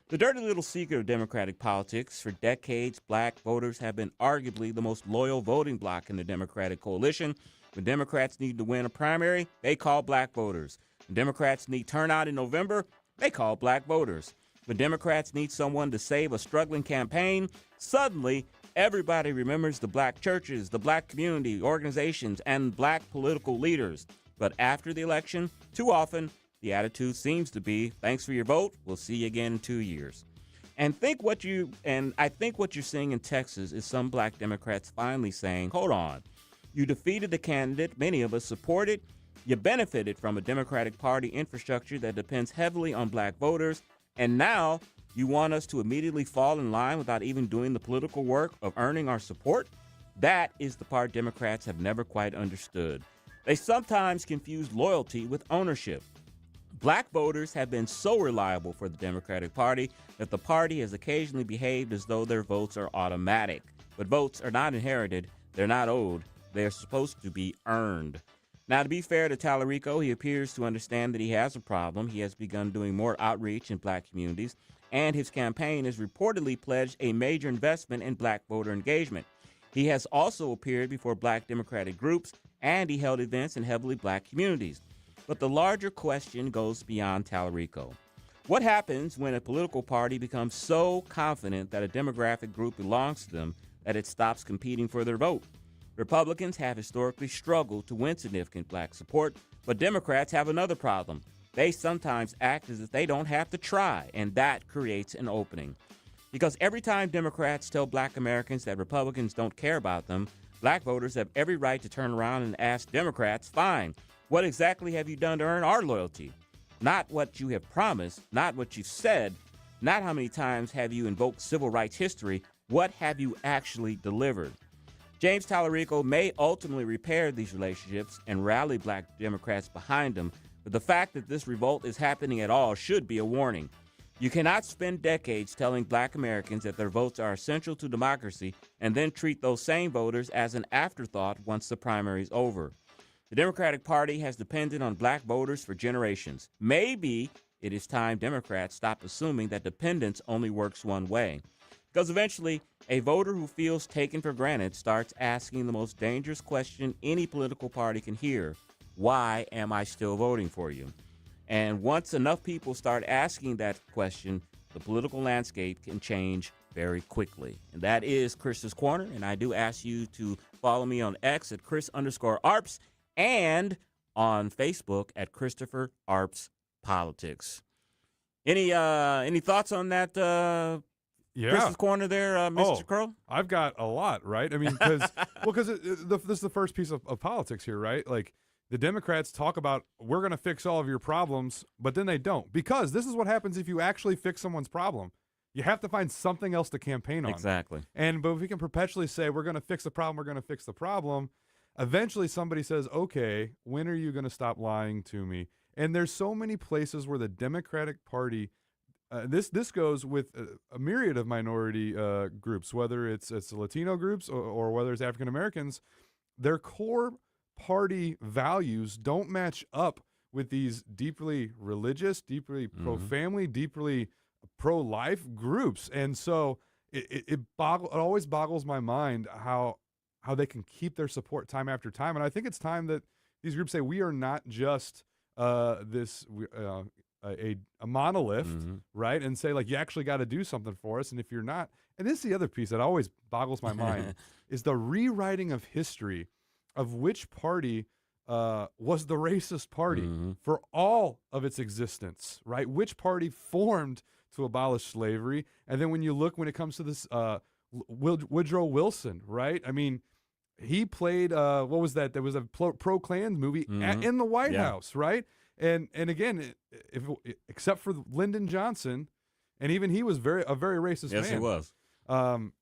The dirty little secret of Democratic politics, for decades, black voters have been arguably the most loyal voting bloc in the Democratic coalition. When Democrats need to win a primary, they call black voters. When Democrats need turnout in November, they call black voters. When Democrats need someone to save a struggling campaign, suddenly everybody remembers the black churches, the black community organizations, and black political leaders. But after the election, too often, the attitude seems to be, thanks for your vote, we'll see you again in 2 years. I think what you're seeing in Texas is some black Democrats finally saying, hold on, you defeated the candidate many of us supported, you benefited from a Democratic Party infrastructure that depends heavily on black voters, and now you want us to immediately fall in line without even doing the political work of earning our support? That is the part Democrats have never quite understood. They sometimes confuse loyalty with ownership. Black voters have been so reliable for the Democratic Party that the party has occasionally behaved as though their votes are automatic. But votes are not inherited, they're not owed, they're supposed to be earned. Now, to be fair to Tallarico, he appears to understand that he has a problem. He has begun doing more outreach in black communities, and his campaign has reportedly pledged a major investment in black voter engagement. He has also appeared before black Democratic groups, and he held events in heavily black communities. But the larger question goes beyond Tallarico. What happens when a political party becomes so confident that a demographic group belongs to them that it stops competing for their vote? Republicans have historically struggled to win significant black support, but Democrats have another problem. They sometimes act as if they don't have to try, and that creates an opening. Because every time Democrats tell black Americans that Republicans don't care about them, black voters have every right to turn around and ask Democrats, fine, what exactly have you done to earn our loyalty? Not what you have promised, not what you've said, not how many times have you invoked civil rights history, what have you actually delivered? James Tallarico may ultimately repair these relationships and rally black Democrats behind him, but the fact that this revolt is happening at all should be a warning. You cannot spend decades telling black Americans that their votes are essential to democracy and then treat those same voters as an afterthought once the primary is over. The Democratic Party has depended on black voters for generations. Maybe it is time Democrats stop assuming that dependence only works one way. Because eventually, a voter who feels taken for granted starts asking the most dangerous question any political party can hear. Why am I still voting for you? And once enough people start asking that question, the political landscape can change very quickly. And that is Chris's Corner. And I do ask you to follow me on X at Chris_Arps and on Facebook at Christopher Arps Politics. Any thoughts on that, Chris's Corner there, Mr. Crow? I've got a lot, right? I mean, because this is the first piece of politics here, right? Like, the Democrats talk about, we're going to fix all of your problems, but then they don't. Because this is what happens if you actually fix someone's problem. You have to find something else to campaign on. Exactly. But if we can perpetually say, we're going to fix the problem, eventually somebody says, okay, when are you going to stop lying to me? And there's so many places where the Democratic Party, this goes with a myriad of minority groups, whether it's Latino groups or whether it's African Americans, their core party values don't match up with these deeply religious, deeply pro-family, deeply pro-life groups. And so it always boggles my mind how they can keep their support time after time. And I think it's time that these groups say, we are not just a monolith, right? And say, like, you actually got to do something for us. And if you're not, and this is the other piece that always boggles my mind, is the rewriting of history of which party was the racist party for all of its existence, right? Which party formed to abolish slavery? And then when it comes to this Woodrow Wilson, right? I mean, he played, what was that? There was a pro-Klan movie in the White House, right? And again, except for Lyndon Johnson, and even he was a very racist man. Yes, he was.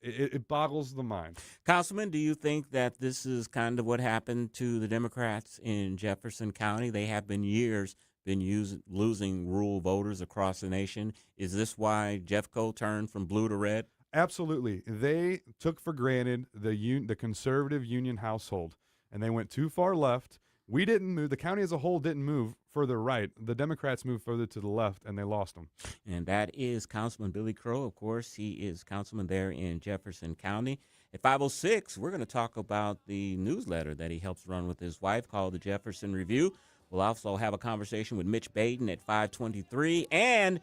It boggles the mind. Councilman, do you think that this is kind of what happened to the Democrats in Jefferson County? They have been losing rural voters across the nation. Is this why Jeffco turned from blue to red? Absolutely. They took for granted the conservative union household, and they went too far left. We didn't move. The county as a whole didn't move further right. The Democrats moved further to the left, and they lost them. And that is Councilman Billy Crow. Of course, he is councilman there in Jefferson County. At 5:06, we're going to talk about the newsletter that he helps run with his wife called the Jefferson Review. We'll also have a conversation with Mitch Baden at 5:23. And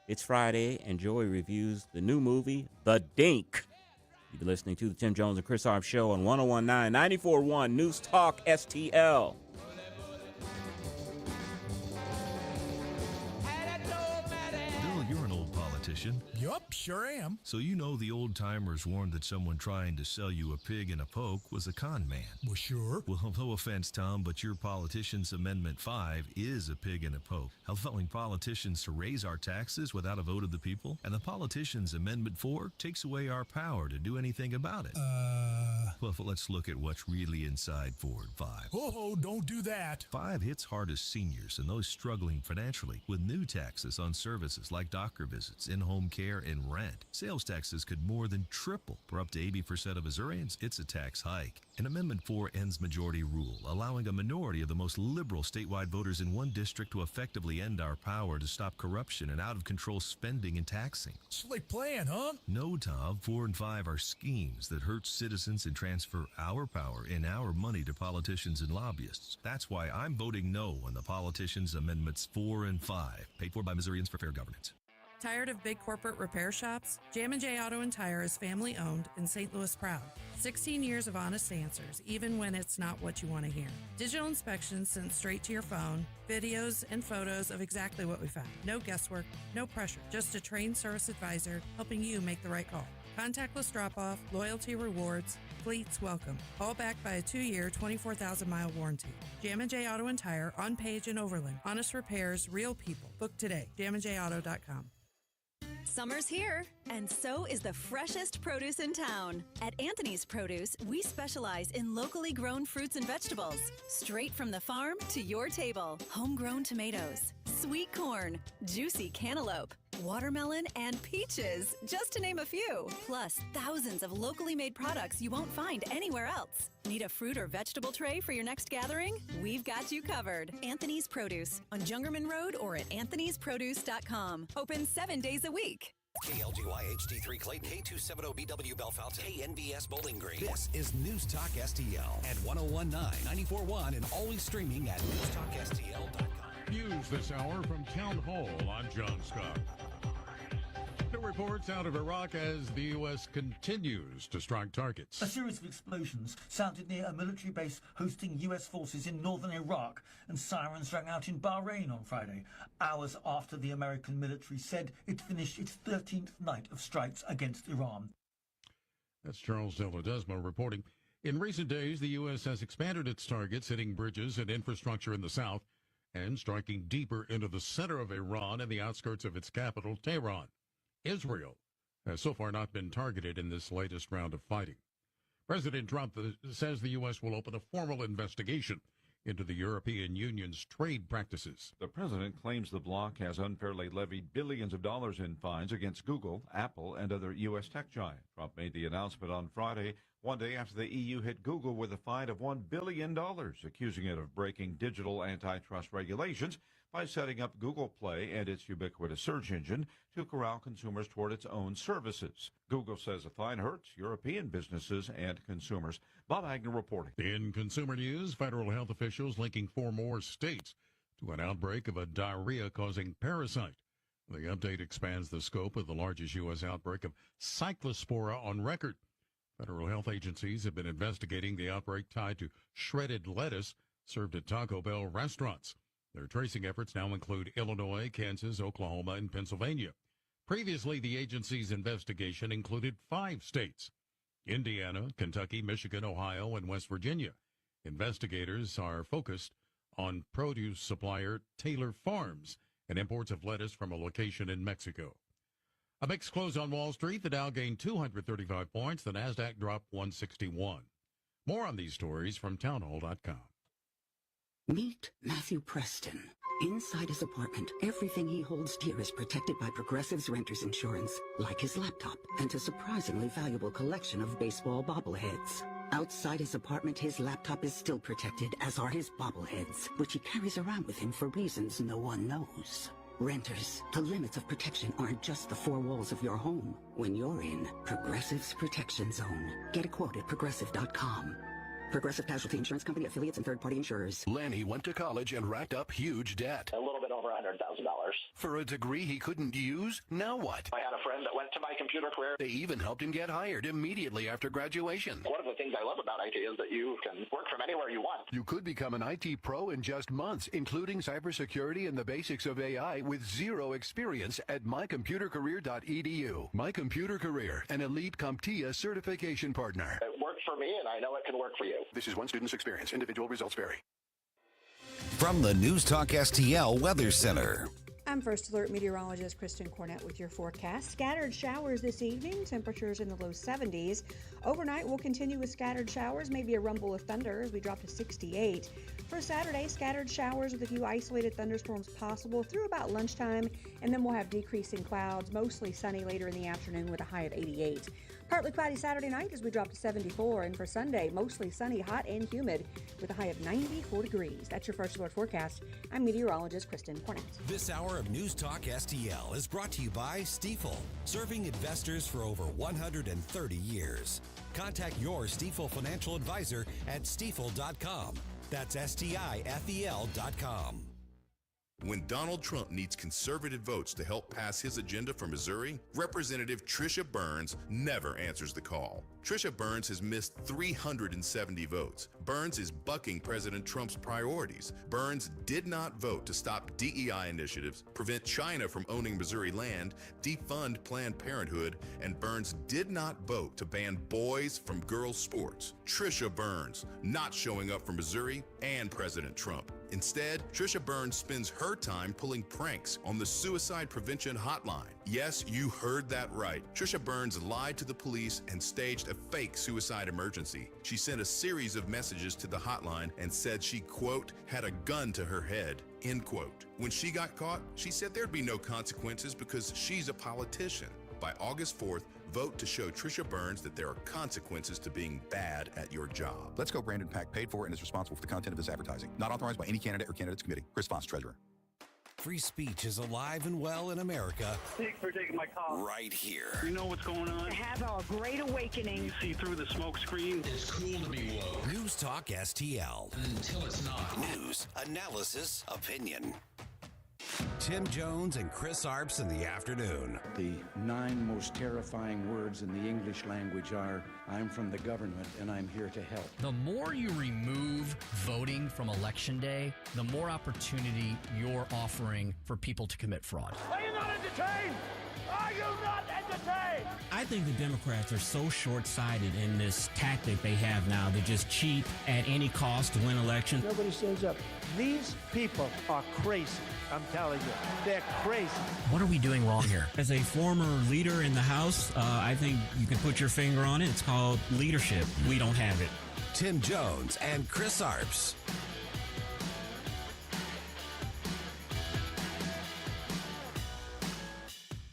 it's Friday, and Joey reviews the new movie, The Dink. You've been listening to the Tim Jones and Chris Arps Show on 101.9, 94.1 News Talk STL. Bill, you're an old politician. Yup, sure am. So you know the old timers warned that someone trying to sell you a pig in a poke was a con man. Well, sure. Well, no offense, Tom, but your politician's Amendment 5 is a pig in a poke, allowing politicians to raise our taxes without a vote of the people, and the politician's Amendment 4 takes away our power to do anything about it. Well, let's look at what's really inside Forward 5. Oh, don't do that. 5 hits hardest seniors and those struggling financially with new taxes on services like doctor visits, in-home care, and rent. Sales taxes could more than triple. For up to 80% of Missourians, it's a tax hike. And Amendment 4 ends majority rule, allowing a minority of the most liberal statewide voters in one district to effectively end our power to stop corruption and out-of-control spending and taxing. Slick plan, huh? No, Tom. 4 and 5 are schemes that hurt citizens and transfer our power and our money to politicians and lobbyists. That's why I'm voting no on the politicians' Amendments 4 and 5, paid for by Missourians for fair governance. Tired of big corporate repair shops? J&J Auto and Tire is family owned and St. Louis proud. 16 years of honest answers, even when it's not what you want to hear. Digital inspections sent straight to your phone, videos and photos of exactly what we found. No guesswork, no pressure, just a trained service advisor helping you make the right call. Contactless drop-off, loyalty rewards, fleets welcome. All backed by a 2-year, 24,000-mile warranty. J&J Auto and Tire, on page in Overland. Honest repairs, real people. Book today. JamandJAuto.com. Summer's here, and so is the freshest produce in town. At Anthony's Produce, we specialize in locally grown fruits and vegetables, straight from the farm to your table. Homegrown tomatoes, sweet corn, juicy cantaloupe, watermelon, and peaches, just to name a few. Plus, thousands of locally made products you won't find anywhere else. Need a fruit or vegetable tray for your next gathering? We've got you covered. Anthony's Produce on Jungerman Road or at anthonysproduce.com. Open 7 days a week. KLGY HD3 Clayton, K270BW Bellefonte, KNBS Bowling Green. This is News Talk STL at 1019, 94.1, and always streaming at newstalkstl.com. News this hour from Town Hall. I'm John Scott. New reports out of Iraq as the U.S. continues to strike targets. A series of explosions sounded near a military base hosting U.S. forces in northern Iraq, and sirens rang out in Bahrain on Friday, hours after the American military said it finished its 13th night of strikes against Iran. That's Charles De Ledesma reporting. In recent days, the U.S. has expanded its targets, hitting bridges and infrastructure in the south and striking deeper into the center of Iran and the outskirts of its capital, Tehran. Israel has so far not been targeted in this latest round of fighting. President Trump says the U.S. will open a formal investigation into the European Union's trade practices. The president claims the bloc has unfairly levied billions of dollars in fines against Google, Apple, and other U.S. tech giants. Trump made the announcement on Friday, one day after the EU hit Google with a fine of $1 billion, accusing it of breaking digital antitrust regulations by setting up Google Play and its ubiquitous search engine to corral consumers toward its own services. Google says the fine hurts European businesses and consumers. Bob Agnew reporting. In consumer news, federal health officials linking 4 more states to an outbreak of a diarrhea-causing parasite. The update expands the scope of the largest U.S. outbreak of cyclospora on record. Federal health agencies have been investigating the outbreak tied to shredded lettuce served at Taco Bell restaurants. Their tracing efforts now include Illinois, Kansas, Oklahoma, and Pennsylvania. Previously, the agency's investigation included 5 states: Indiana, Kentucky, Michigan, Ohio, and West Virginia. Investigators are focused on produce supplier Taylor Farms and imports of lettuce from a location in Mexico. A mixed close on Wall Street. The Dow gained 235 points. The Nasdaq dropped 161. More on these stories from townhall.com. Meet Matthew Preston. Inside his apartment, everything he holds dear is protected by Progressive's Renter's Insurance, like his laptop and a surprisingly valuable collection of baseball bobbleheads. Outside his apartment, his laptop is still protected, as are his bobbleheads, which he carries around with him for reasons no one knows. Renters, the limits of protection aren't just the 4 walls of your home. When you're in Progressive's Protection Zone, get a quote at Progressive.com. Progressive Casualty Insurance Company, affiliates, and third-party insurers. Lenny went to college and racked up huge debt. A little bit over $100,000. For a degree he couldn't use? Now what? I had a friend that went to my computer career. They even helped him get hired immediately after graduation. One of the things I love about IT is that you can work from anywhere you want. You could become an IT pro in just months, including cybersecurity and the basics of AI with 0 experience at mycomputercareer.edu. My Computer Career, an elite CompTIA certification partner. It worked for me, and I know it can work for you. This is one student's experience. Individual results vary. From the News Talk STL Weather Center. I'm First Alert meteorologist Kristen Cornett with your forecast. Scattered showers this evening, temperatures in the low 70s. Overnight, we'll continue with scattered showers, maybe a rumble of thunder as we drop to 68. For Saturday, scattered showers with a few isolated thunderstorms possible through about lunchtime, and then we'll have decreasing clouds, mostly sunny later in the afternoon with a high of 88. Partly cloudy Saturday night as we drop to 74, and for Sunday, mostly sunny, hot, and humid with a high of 94 degrees. That's your First Alert forecast. I'm meteorologist Kristen Cornett. This hour of News Talk STL is brought to you by Stifel, serving investors for over 130 years. Contact your Stifel financial advisor at stifel.com. That's STIFEL.com. When Donald Trump needs conservative votes to help pass his agenda for Missouri, Representative Trisha Burns never answers the call. Trisha Burns has missed 370 votes. Burns is bucking President Trump's priorities. Burns did not vote to stop DEI initiatives, prevent China from owning Missouri land, defund Planned Parenthood, and Burns did not vote to ban boys from girls' sports. Trisha Burns not showing up for Missouri and President Trump. Instead, Trisha Burns spends her time pulling pranks on the suicide prevention hotline. Yes, you heard that right. Trisha Burns lied to the police and staged a fake suicide emergency. She sent a series of messages to the hotline and said she, quote, had a gun to her head, end quote. When she got caught, she said there'd be no consequences because she's a politician. By August 4th, vote to show Trisha Burns that there are consequences to being bad at your job. Let's Go Brandon PAC paid for and is responsible for the content of this advertising. Not authorized by any candidate or candidates committee. Chris Foss, Treasurer. Free speech is alive and well in America. Thanks for taking my call. Right here. We know what's going on. Have a great awakening. You see through the smoke screen. It's cool to be woke. News Talk STL. Until it's not. News, analysis, opinion. Tim Jones and Chris Arps in the afternoon. The 9 most terrifying words in the English language are, I'm from the government and I'm here to help. The more you remove voting from Election Day, the more opportunity you're offering for people to commit fraud. Are you not entertained? Are you not entertained? I think the Democrats are so short-sighted in this tactic they have now to just cheat at any cost to win elections. Nobody stands up. These people are crazy. I'm telling you, they're crazy. What are we doing wrong here? As a former leader in the House, I think you can put your finger on it. It's called leadership. We don't have it. Tim Jones and Chris Arps.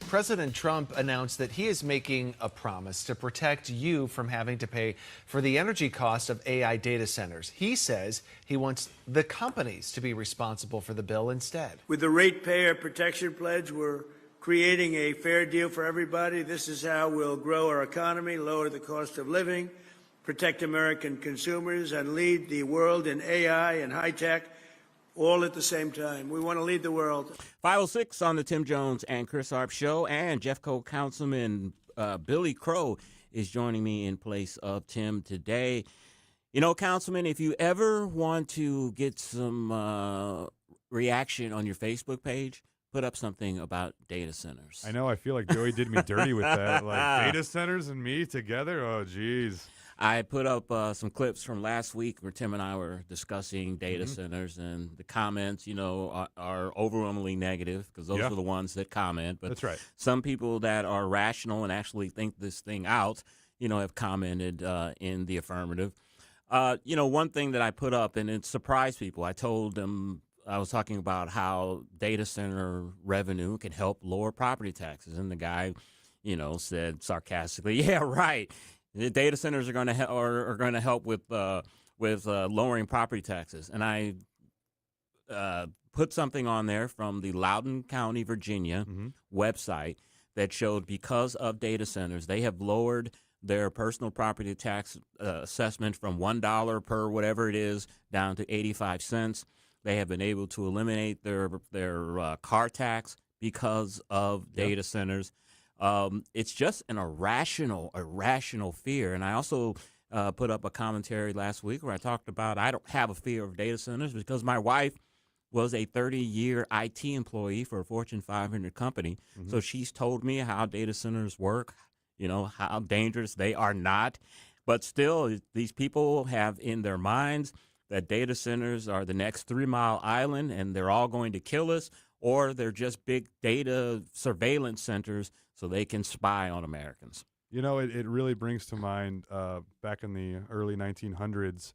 President Trump announced that he is making a promise to protect you from having to pay for the energy cost of AI data centers. He says he wants the companies to be responsible for the bill instead. With the ratepayer protection pledge, we're creating a fair deal for everybody. This is how we'll grow our economy, lower the cost of living, protect American consumers, and lead the world in AI and high tech, all at the same time. We want to lead the world. 506 on the Tim Jones and Chris Arps show, and Jeffco Councilman Billy Crow is joining me in place of Tim today. You know, Councilman, if you ever want to get some reaction on your Facebook page, put up something about data centers. I know. I feel like Joey did me dirty with that. Like data centers and me together. Oh, geez. I put up some clips from last week where Tim and I were discussing data centers, and the comments, you know, are overwhelmingly negative because those are the ones that comment. But that's right. Some people that are rational and actually think this thing out, you know, have commented in the affirmative. You know, one thing that I put up, and it surprised people, I told them, I was talking about how data center revenue can help lower property taxes. And the guy, you know, said sarcastically, yeah, right. The data centers are going to help with lowering property taxes. And I put something on there from the Loudoun County, Virginia website that showed because of data centers, they have lowered their personal property tax assessment from $1 per whatever it is down to 85 cents. They have been able to eliminate their car tax because of data centers. It's just an irrational fear. And I also put up a commentary last week where I talked about I don't have a fear of data centers because my wife was a 30-year IT employee for a Fortune 500 company. So she's told me how data centers work, you know, how dangerous they are not. But still, these people have in their minds that data centers are the next 3 Mile Island and they're all going to kill us, or they're just big data surveillance centers so they can spy on Americans. You know, it really brings to mind back in the early 1900s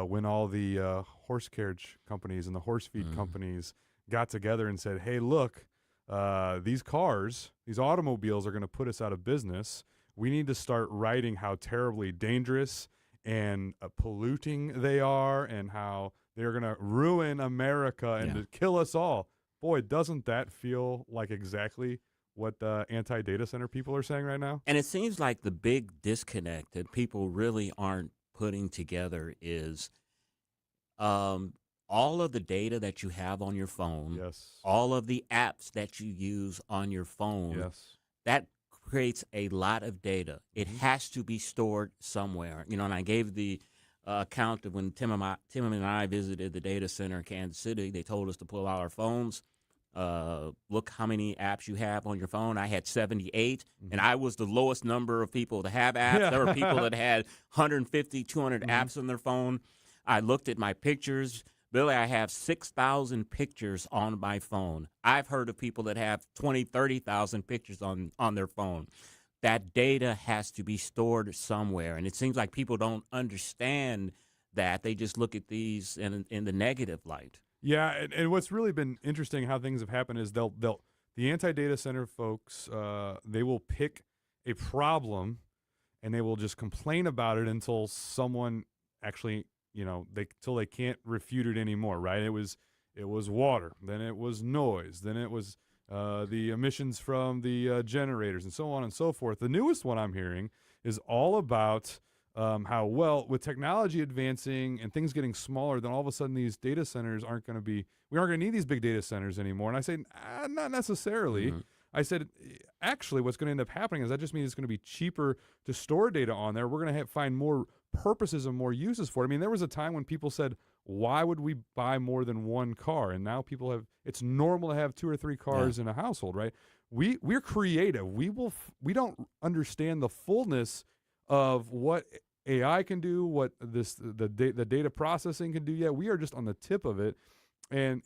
when all the horse carriage companies and the horse feed companies got together and said, hey, look, these cars, these automobiles are going to put us out of business. We need to start writing how terribly dangerous and polluting they are and how they're going to ruin America and to kill us all. Boy, doesn't that feel like exactly what the anti-data center people are saying right now? And it seems like the big disconnect that people really aren't putting together is all of the data that you have on your phone, all of the apps that you use on your phone, that creates a lot of data. It has to be stored somewhere. You know, and I gave the account of when Tim and I visited the data center in Kansas City. They told us to pull out our phones. Look how many apps you have on your phone. I had 78, and I was the lowest number of people to have apps. There were people that had 150, 200 apps on their phone. I looked at my pictures. Billy, I have 6,000 pictures on my phone. I've heard of people that have 20, 30,000 pictures on their phone. That data has to be stored somewhere, and it seems like people don't understand that. They just look at these in the negative light. Yeah, and what's really been interesting how things have happened is the anti-data center folks, they will pick a problem and they will just complain about it until someone actually, you know, till they can't refute it anymore, right? It was it was water, then it was noise, then it was the emissions from the generators, and so on and so forth. The newest one I'm hearing is all about how, well, with technology advancing and things getting smaller, then all of a sudden these data centers we aren't going to need these big data centers anymore. And I say, not necessarily. Mm-hmm. I said, actually, what's going to end up happening is that just means it's going to be cheaper to store data on there. We're going to find more purposes and more uses for it. I mean, there was a time when people said, why would we buy more than one car? And now it's normal to have 2 or 3 cars in a household, right? We're creative. We don't understand the fullness of what AI can do, what the data processing can do yet. We are just on the tip of it. And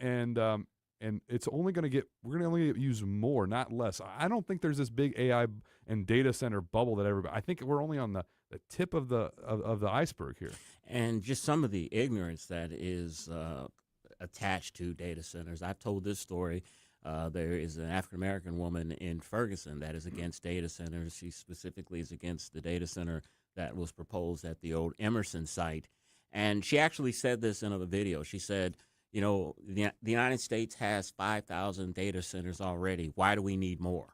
it's only going to we're going to only use more, not less. I don't think there's this big AI and data center bubble I think we're only on the tip of the iceberg here. And just some of the ignorance that is attached to data centers. I've told this story. There is an African-American woman in Ferguson that is against data centers. She specifically is against the data center that was proposed at the old Emerson site. And she actually said this in a video. She said, the United States has 5,000 data centers already. Why do we need more?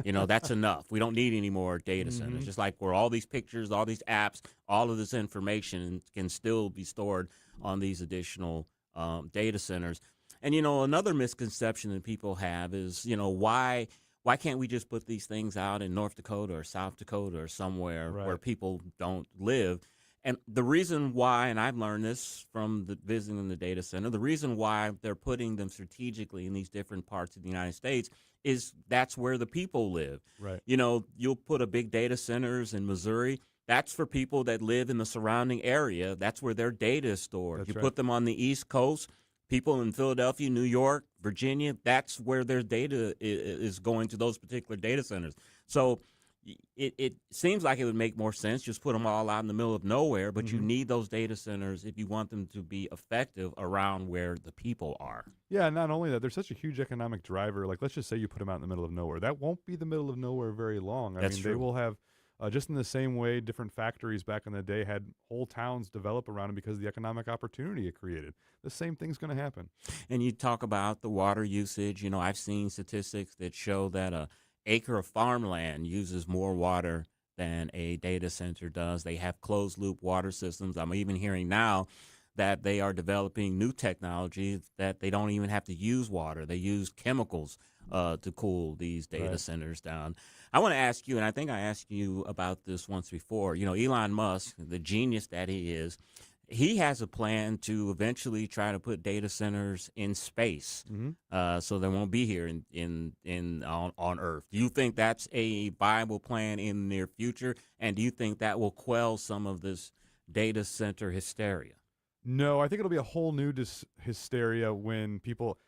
That's enough. We don't need any more data centers. Just like where all these pictures, all these apps, all of this information can still be stored on these additional data centers. And, another misconception that people have is, why can't we just put these things out in North Dakota or South Dakota or somewhere where people don't live? And the reason why, and I've learned this from visiting the data center, the reason why they're putting them strategically in these different parts of the United States is that's where the people live. Right. You'll put a big data centers in Missouri. That's for people that live in the surrounding area. That's where their data is stored. That's you right. put them on the East Coast. People in Philadelphia, New York, Virginia, that's where their data is going to, those particular data centers. So it seems like it would make more sense just put them all out in the middle of nowhere, but you need those data centers if you want them to be effective around where the people are. Yeah, not only that, there's such a huge economic driver. Like, let's just say you put them out in the middle of nowhere. That won't be the middle of nowhere very long. I mean, That's true. They will have, just in the same way different factories back in the day had whole towns develop around them because of the economic opportunity it created. The same thing's going to happen. And you talk about the water usage. I've seen statistics that show that a acre of farmland uses more water than a data center does. They have closed loop water systems. I'm even hearing now that they are developing new technology that they don't even have to use water. They use chemicals to cool these data centers down. I want to ask you, and I think I asked you about this once before, Elon Musk, the genius that he is, he has a plan to eventually try to put data centers in space, so they won't be here on Earth. Do you think that's a viable plan in the near future? And do you think that will quell some of this data center hysteria? No, I think it'll be a whole new hysteria when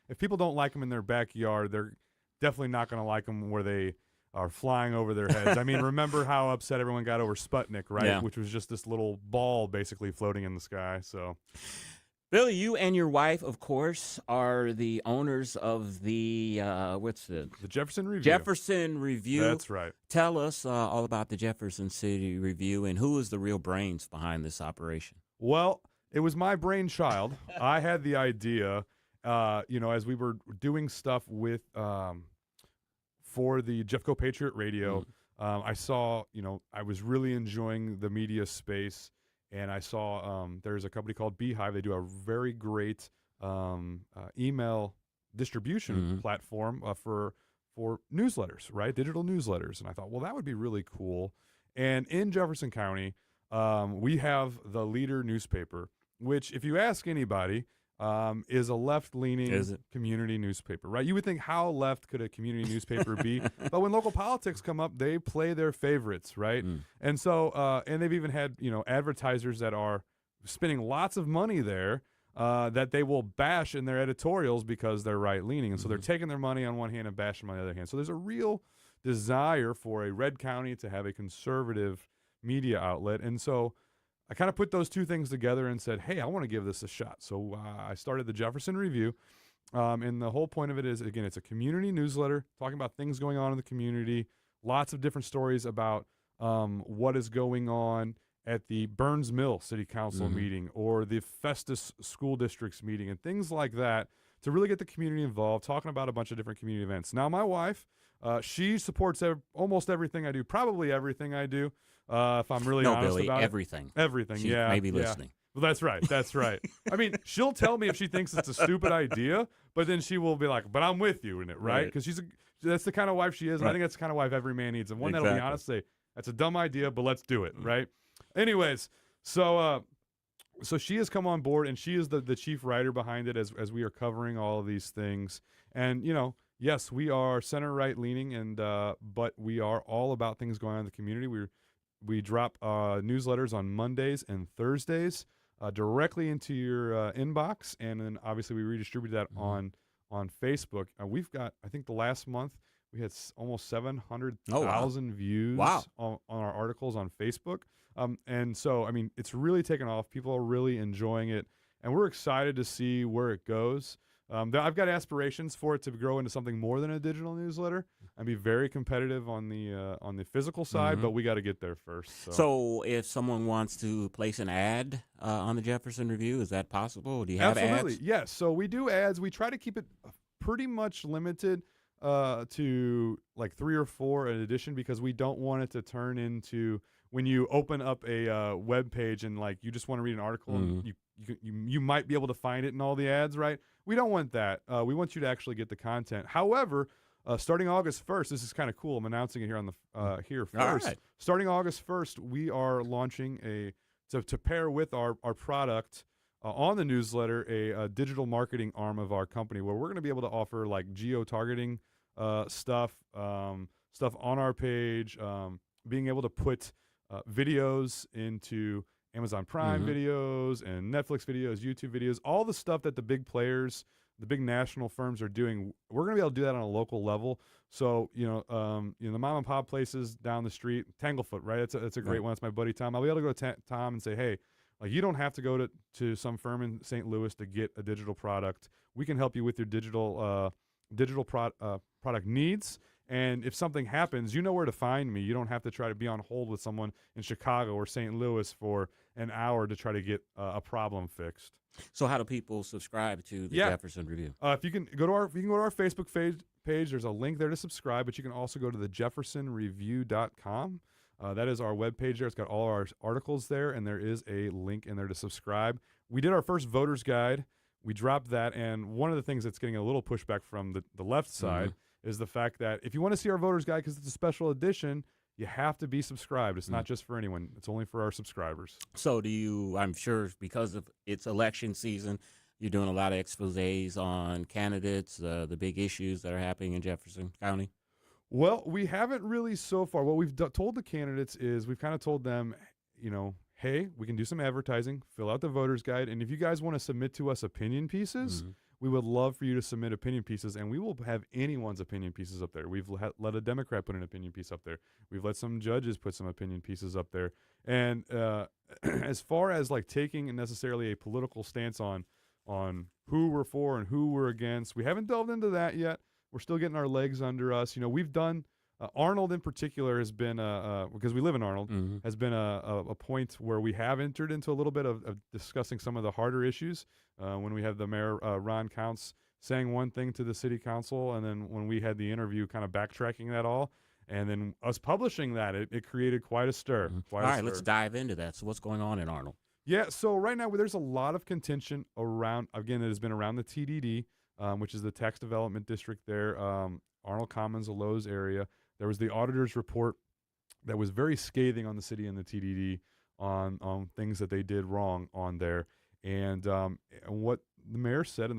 if people don't like them in their backyard, they're definitely not going to like them where they are flying over their heads. I mean, remember how upset everyone got over Sputnik, right? Yeah. Which was just this little ball basically floating in the sky. So, Billy, you and your wife, of course, are the owners of the the Jefferson Review. Jefferson Review. That's right. Tell us all about the Jefferson City Review and who is the real brains behind this operation. Well, it was my brainchild. I had the idea, as we were doing stuff with for the Jeffco Patriot Radio. I saw, I was really enjoying the media space, and I saw there's a company called Beehive. They do a very great email distribution platform for newsletters, right? Digital newsletters. And I thought, well, that would be really cool. And in Jefferson County, we have the Leader newspaper, which, if you ask anybody, is a left-leaning community newspaper, right? You would think, how left could a community newspaper be? But when local politics come up, they play their favorites, right? And so, and they've even had, advertisers that are spending lots of money there that they will bash in their editorials because they're right-leaning. And so they're taking their money on one hand and bashing on the other hand. So there's a real desire for a red county to have a conservative media outlet. And so I kind of put those two things together and said, hey, I want to give this a shot. So I started the Jefferson Review. And the whole point of it is, again, it's a community newsletter talking about things going on in the community, lots of different stories about what is going on at the Burns Mill City Council meeting or the Festus School District's meeting and things like that to really get the community involved, talking about a bunch of different community events. Now, my wife, she supports almost everything I do, probably everything I do, if I'm really honest Billy, about everything. it. Everything, She yeah. may be yeah. listening. Well, that's right. That's right. I mean, she'll tell me if she thinks it's a stupid idea, but then she will be like, but I'm with you in it, right? Because that's the kind of wife she is, and I think that's the kind of wife every man needs, and one that'll be honest, say, that's a dumb idea, but let's do it, right? Anyways, so she has come on board, and she is the chief writer behind it as we are covering all of these things. And, yes, we are center-right leaning, and but we are all about things going on in the community. We drop newsletters on Mondays and Thursdays directly into your inbox, and then obviously we redistribute that on Facebook. We've got, I think the last month, we had almost 700,000 views on our articles on Facebook. And so, I mean, it's really taken off. People are really enjoying it, and we're excited to see where it goes. I've got aspirations for it to grow into something more than a digital newsletter and be very competitive on the physical side, but we got to get there first. So if someone wants to place an ad on the Jefferson Review, is that possible? Do you have Absolutely. ads? Yes. So we do ads. We try to keep it pretty much limited to like 3 or 4 an edition, because we don't want it to turn into when you open up a web page and like you just want to read an article and you might be able to find it in all the ads, right? We don't want that. We want you to actually get the content. However, starting August 1st, this is kind of cool. I'm announcing it here on the here first. Right. Starting August 1st, we are launching to pair with our product on the newsletter a digital marketing arm of our company, where we're going to be able to offer like geo-targeting stuff on our page, being able to put videos into Amazon Prime videos and Netflix videos, YouTube videos, all the stuff that the big players, the big national firms are doing. We're going to be able to do that on a local level. So, the mom and pop places down the street, Tanglefoot, right? It's a great one. It's my buddy Tom. I'll be able to go to Tom and say, hey, like, you don't have to go to some firm in St. Louis to get a digital product. We can help you with your digital product needs. And if something happens, you know where to find me. You don't have to try to be on hold with someone in Chicago or St. Louis for an hour to try to get a problem fixed. So how do people subscribe to the Jefferson Review? If you can go to our Facebook page, there's a link there to subscribe, but you can also go to the jeffersonreview.com. That is our webpage there. It's got all our articles there, and there is a link in there to subscribe. We did our first voter's guide. We dropped that, and one of the things that's getting a little pushback from the left side is the fact that if you want to see our voter's guide, because it's a special edition, you have to be subscribed. It's not just for anyone. It's only for our subscribers. So I'm sure because of it's election season, you're doing a lot of exposés on candidates, the big issues that are happening in Jefferson County? Well, we haven't really so far. What we've told the candidates is we've kind of told them, hey, we can do some advertising, fill out the voter's guide, and if you guys want to submit to us opinion pieces, we would love for you to submit opinion pieces, and we will have anyone's opinion pieces up there. We've let a Democrat put an opinion piece up there. We've let some judges put some opinion pieces up there. And as far as like taking necessarily a political stance on who we're for and who we're against, we haven't delved into that yet. We're still getting our legs under us. We've done Arnold in particular has been because we live in Arnold, has been a point where we have entered into a little bit of discussing some of the harder issues. When we had the mayor Ron Counts saying one thing to the city council, and then when we had the interview, kind of backtracking that all, and then us publishing that, it created quite a stir. All right, let's dive into that. So what's going on in Arnold? Yeah, so right now there's a lot of contention around. Again, it has been around the TDD, which is the tax development district there, Arnold Commons, the Lowe's area. There was the auditor's report that was very scathing on the city and the TDD on things that they did wrong on there. And what the mayor said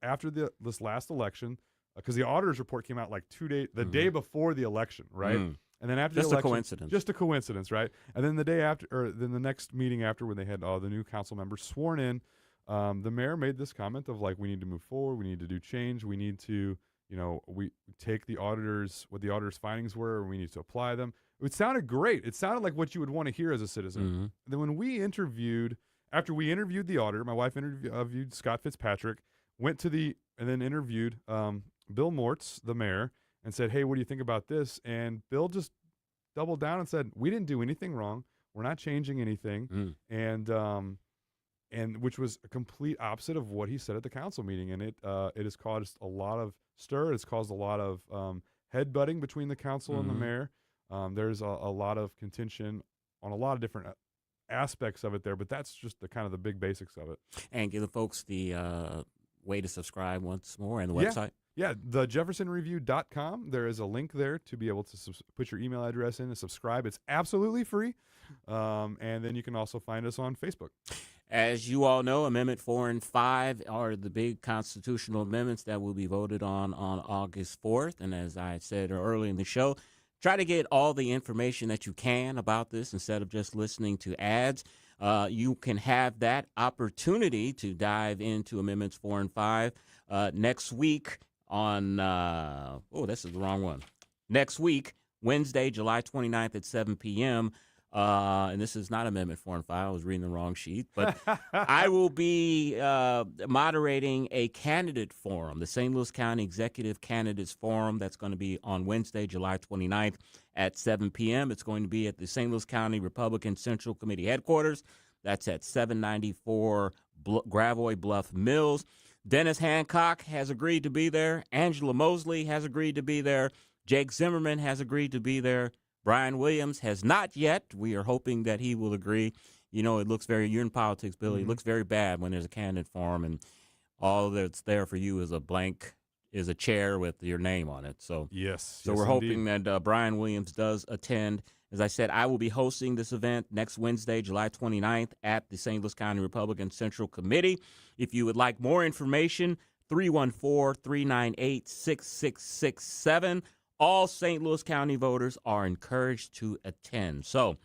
after this last election, because the auditor's report came out like 2 days, the day before the election, right? And then after just the election, just a coincidence, right? And then the day after, or then the next meeting after, when they had the new council members sworn in, the mayor made this comment of like, we need to move forward, we need to do change, we need to, we take what the auditor's findings were, and we need to apply them. It sounded great. It sounded like what you would want to hear as a citizen. Then when after we interviewed the auditor, my wife interviewed Scott Fitzpatrick, and then interviewed Bill Mortz, the mayor, and said, hey, what do you think about this? And Bill just doubled down and said, we didn't do anything wrong. We're not changing anything. And and which was a complete opposite of what he said at the council meeting. And it has caused a lot of stir. It's caused a lot of headbutting between the council and the mayor. There's a lot of contention on a lot of different aspects of it there, but that's just the kind of the big basics of it. And give the folks the way to subscribe once more and the website. Yeah, the JeffersonReview.com. There is a link there to be able to put your email address in and subscribe. It's absolutely free. And then you can also find us on Facebook. As you all know, Amendment 4 and 5 are the big constitutional amendments that will be voted on August 4th. And as I said earlier in the show, try to get all the information that you can about this instead of just listening to ads. You can have that opportunity to dive into Amendments 4 and 5 next week on, this is the wrong one. Next week, Wednesday, July 29th at 7 p.m., and this is not Amendment 4 and 5. I was reading the wrong sheet. But I will be moderating a candidate forum, the St. Louis County Executive Candidates Forum. That's going to be on Wednesday, July 29th at 7 p.m. It's going to be at the St. Louis County Republican Central Committee headquarters. That's at 794 Gravois Bluff Mills. Dennis Hancock has agreed to be there. Angela Mosley has agreed to be there. Jake Zimmerman has agreed to be there. Brian Williams has not yet. We are hoping that he will agree. You know, it looks very, you're in politics, Billy. It looks very bad when there's a candidate forum and all that's there for you is a chair with your name on it. So we're hoping that Brian Williams does attend. As I said, I will be hosting this event next Wednesday, July 29th at the St. Louis County Republican Central Committee. If you would like more information, 314-398-6667. All St. Louis County voters are encouraged to attend. So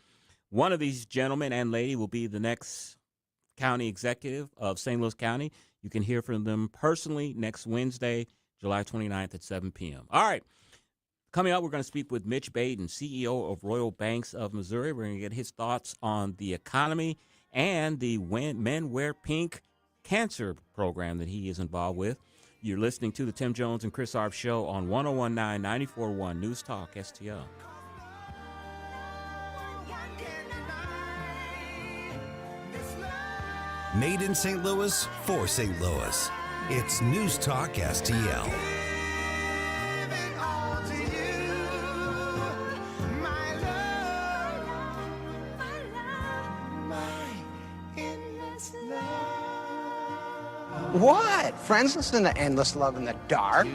one of these gentlemen and lady will be the next county executive of St. Louis County. You can hear from them personally next Wednesday, July 29th at 7 p.m. All right. Coming up, we're going to speak with Mitch Baden, CEO of Royal Banks of Missouri. We're going to get his thoughts on the economy and the Men Wear Pink cancer program that he is involved with. You're listening to the Tim Jones and Chris Arps Show on 101.9 94.1 News Talk STL. Made in St. Louis for St. Louis. It's News Talk STL. What? Friends listen to Endless Love in the Dark?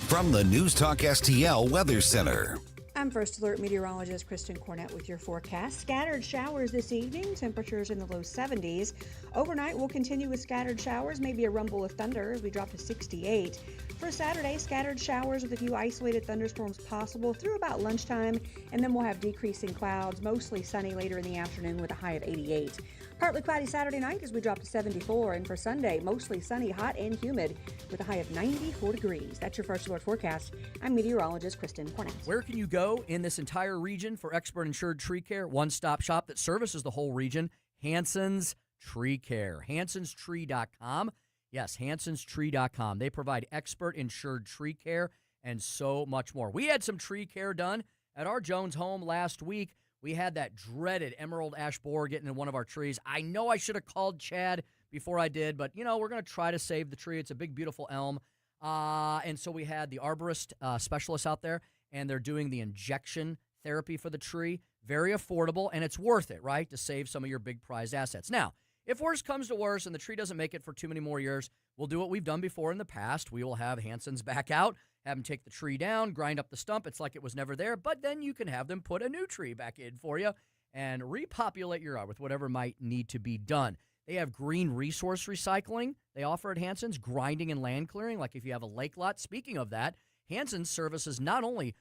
From the News Talk STL Weather Center. I'm First Alert meteorologist Kristen Cornett with your forecast. Scattered showers this evening, temperatures in the low 70s. Overnight, we'll continue with scattered showers, maybe a rumble of thunder as we drop to 68. For Saturday, scattered showers with a few isolated thunderstorms possible through about lunchtime, and then we'll have decreasing clouds, mostly sunny later in the afternoon with a high of 88. Partly cloudy Saturday night as we drop to 74, and for Sunday, mostly sunny, hot, and humid with a high of 94 degrees. That's your First Alert forecast. I'm meteorologist Kristen Cornett. Where can you go in this entire region for expert insured tree care? One-stop shop that services the whole region, Hanson's Tree Care. Hanson'sTree.com. Yes, Hanson'sTree.com. They provide expert insured tree care and so much more. We had some tree care done at our Jones home last week. We had that dreaded emerald ash borer getting in one of our trees. I know I should have called Chad before I did, but, you know, we're going to try to save the tree. It's a big, beautiful elm. And so we had the arborist specialists out there, and they're doing the injection therapy for the tree. Very affordable, and it's worth it, right, to save some of your big prized assets. Now, if worse comes to worse and the tree doesn't make it for too many more years, we'll do what we've done before in the past. We will have Hanson's back out, have them take the tree down, grind up the stump. It's like it was never there, but then you can have them put a new tree back in for you and repopulate your yard with whatever might need to be done. They have green resource recycling. They offer at Hanson's grinding and land clearing, like if you have a lake lot. Speaking of that, Hanson's services not only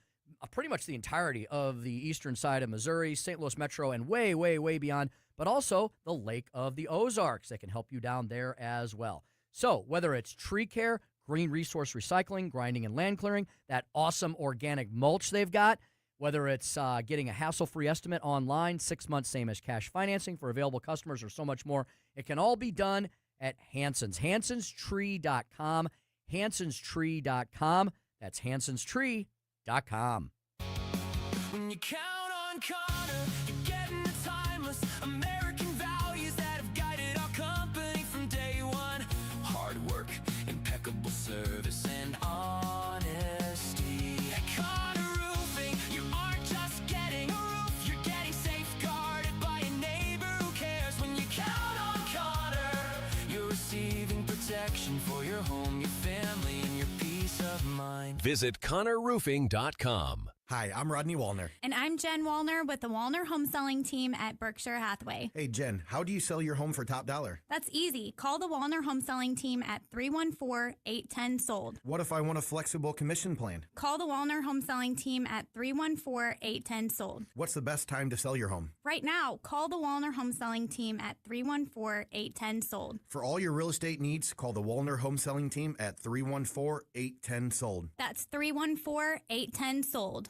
pretty much the entirety of the eastern side of Missouri, St. Louis Metro, and way, way, way beyond, but also the Lake of the Ozarks. They can help you down there as well. So whether it's tree care, green resource recycling, grinding and land clearing, that awesome organic mulch they've got, whether it's getting a hassle-free estimate online, 6 months, same as cash financing for available customers, or so much more, it can all be done at Hanson's. Hanson'sTree.com. Hanson'sTree.com. That's Hanson'sTree.com. When you count on Connor, you're getting the timeless Visit ConnorRoofing.com. Hi, I'm Rodney Wallner. And I'm Jen Wallner with the Wallner Home Selling Team at Berkshire Hathaway. Hey, Jen, how do you sell your home for top dollar? That's easy. Call the Wallner Home Selling Team at 314-810-SOLD. What if I want a flexible commission plan? Call the Wallner Home Selling Team at 314-810-SOLD. What's the best time to sell your home? Right now, call the Wallner Home Selling Team at 314-810-SOLD. For all your real estate needs, call the Wallner Home Selling Team at 314-810-SOLD. That's 314-810-SOLD.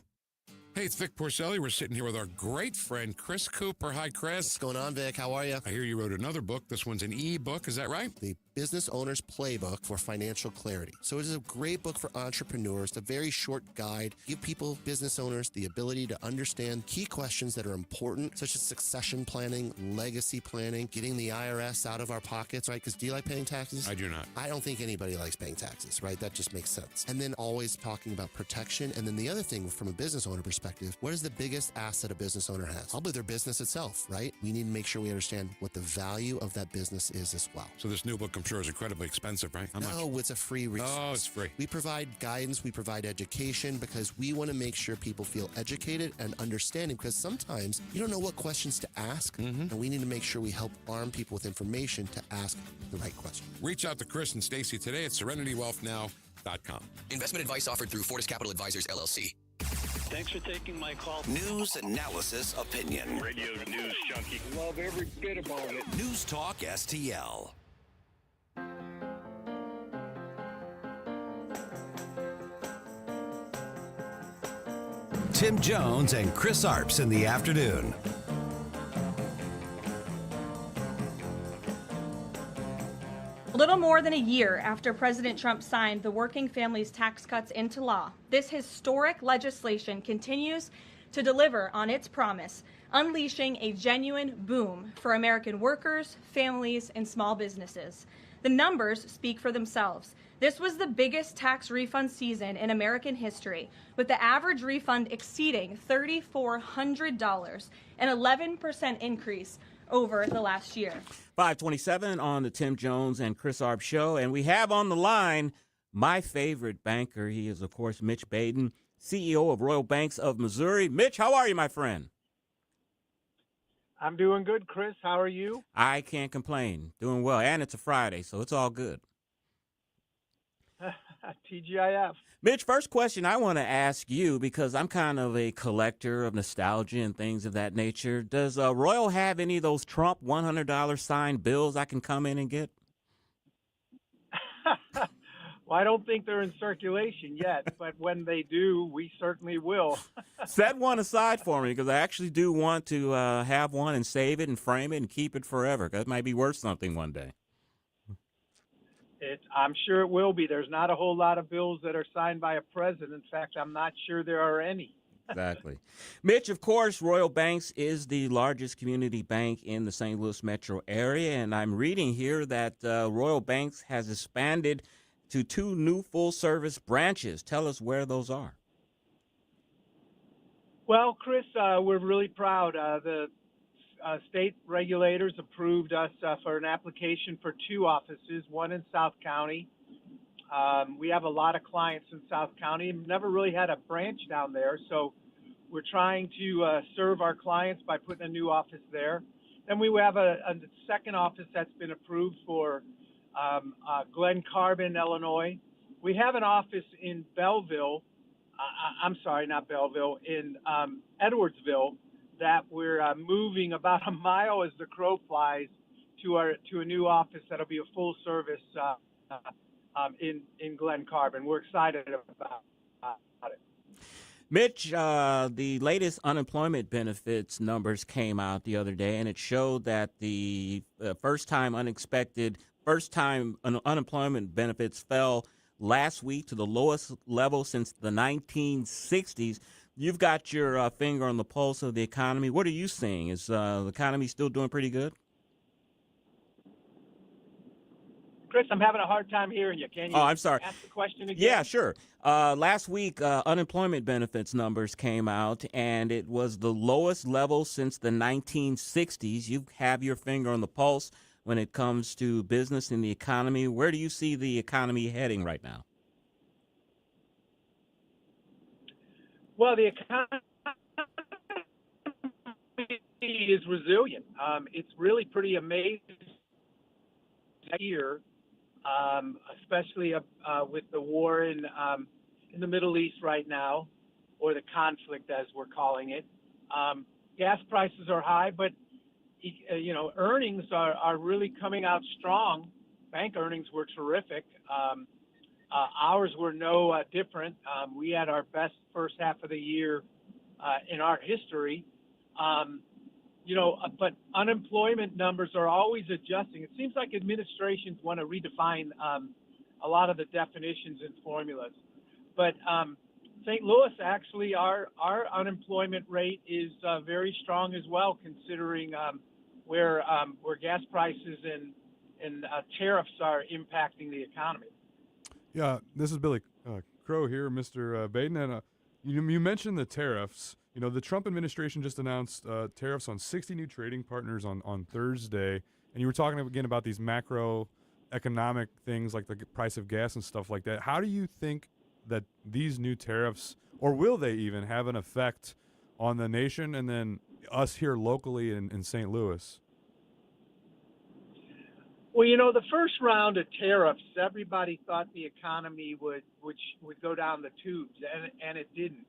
Hey, it's Vic Porcelli. We're sitting here with our great friend, Chris Cooper. Hi, Chris. What's going on, Vic? How are you? I hear you wrote another book. This one's an e-book. Is that right? The Business Owner's Playbook for Financial Clarity. So it is a great book for entrepreneurs, a very short guide. Give people, business owners, the ability to understand key questions that are important, such as succession planning, legacy planning, getting the IRS out of our pockets, right? Because do you like paying taxes? I do not. I don't think anybody likes paying taxes, right? That just makes sense. And then always talking about protection. And then the other thing from a business owner perspective, what is the biggest asset a business owner has? Probably their business itself, right? We need to make sure we understand what the value of that business is as well. So this new book, I'm sure, is incredibly expensive, right? How much? No, it's a free resource. Oh, it's free. We provide guidance, we provide education because we want to make sure people feel educated and understanding because sometimes you don't know what questions to ask, and we need to make sure we help arm people with information to ask the right question. Reach out to Chris and Stacy today at SerenityWealthNow.com. Investment advice offered through Fortis Capital Advisors, LLC. Thanks for taking my call. News, analysis, opinion. Radio news junkie. Love every bit about it. News Talk STL. Tim Jones and Chris Arps in the afternoon. A little more than a year after President Trump signed the Working Families Tax Cuts into law, this historic legislation continues to deliver on its promise, unleashing a genuine boom for American workers, families, and small businesses. The numbers speak for themselves. This was the biggest tax refund season in American history, with the average refund exceeding $3,400, an 11% increase over the last year. 527 on the Tim Jones and Chris Arp show. And we have on the line my favorite banker. He is, of course, Mitch Baden, CEO of Royal Banks of Missouri. Mitch, how are you, my friend? I'm doing good, Chris. How are you? I can't complain. Doing well. And it's a Friday, so it's all good. TGIF. Mitch, first question I want to ask you, because I'm kind of a collector of nostalgia and things of that nature. Does Royal have any of those Trump $100 signed bills I can come in and get? Well, I don't think they're in circulation yet, but when they do, we certainly will. Set one aside for me, because I actually do want to have one and save it and frame it and keep it forever. That might be worth something one day. I'm sure it will be. There's not a whole lot of bills that are signed by a president. In fact, I'm not sure there are any. Exactly. Mitch, of course, Royal Banks is the largest community bank in the St. Louis metro area, and I'm reading here that Royal Banks has expanded to 2 new full-service branches. Tell us where those are. Well, Chris, we're really proud. The state regulators approved us for an application for 2 offices, one in South County. We have a lot of clients in South County. Never really had a branch down there, so we're trying to serve our clients by putting a new office there. Then we have a second office that's been approved for Glen Carbon, Illinois. We have an office in Belleville. I'm sorry, not Belleville, in Edwardsville, that we're moving about a mile as the crow flies to a new office that'll be a full service in Glen Carbon. We're excited about it. Mitch, the latest unemployment benefits numbers came out the other day, and it showed that the first-time unemployment benefits fell last week to the lowest level since the 1960s. You've got your finger on the pulse of the economy. What are you seeing? Is the economy still doing pretty good? Chris, I'm having a hard time hearing you. Can you I'm sorry. ask the question again? Yeah, sure. Last week, unemployment benefits numbers came out, and it was the lowest level since the 1960s. You have your finger on the pulse when it comes to business and the economy. Where do you see the economy heading right now? Well, the economy is resilient. It's really pretty amazing here, especially with the war in the Middle East right now, or the conflict as we're calling it. Gas prices are high, but earnings are really coming out strong. Bank earnings were terrific. Ours were no different. We had our best first half of the year in our history. But unemployment numbers are always adjusting. It seems like administrations want to redefine a lot of the definitions and formulas. But St. Louis, actually, our unemployment rate is very strong as well, considering where gas prices and tariffs are impacting the economy. Yeah, this is Billy Crow here, Mr. Baden. And you mentioned the tariffs. The Trump administration just announced tariffs on 60 new trading partners on Thursday. And you were talking again about these macroeconomic things like the price of gas and stuff like that. How do you think that these new tariffs, or will they even, have an effect on the nation and then us here locally in St. Louis? Well, the first round of tariffs, everybody thought the economy would go down the tubes, and it didn't.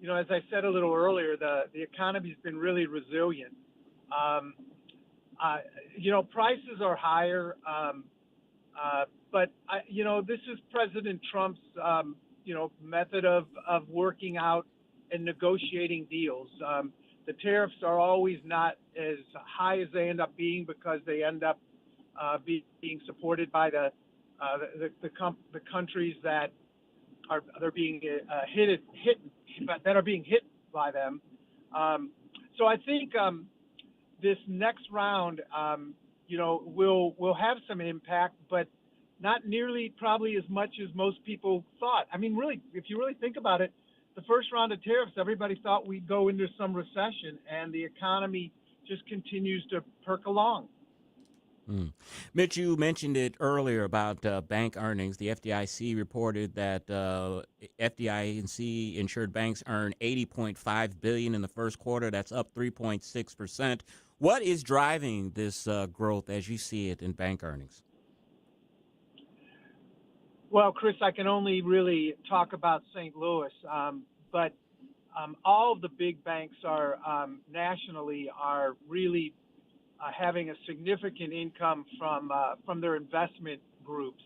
As I said a little earlier, the economy's been really resilient. Prices are higher, but this is President Trump's method of working out and negotiating deals. The tariffs are always not as high as they end up being because they end up being supported by the countries that are being hit by them. So I think this next round, will have some impact, but not nearly probably as much as most people thought. I mean, really, if you really think about it, the first round of tariffs, everybody thought we'd go into some recession, and the economy just continues to perk along. Mitch, you mentioned it earlier about bank earnings. The FDIC reported that FDIC insured banks earned $80.5 billion in the first quarter. That's up 3.6%. What is driving this growth as you see it in bank earnings? Well, Chris, I can only really talk about St. Louis, but all of the big banks are nationally are really having a significant income from their investment groups.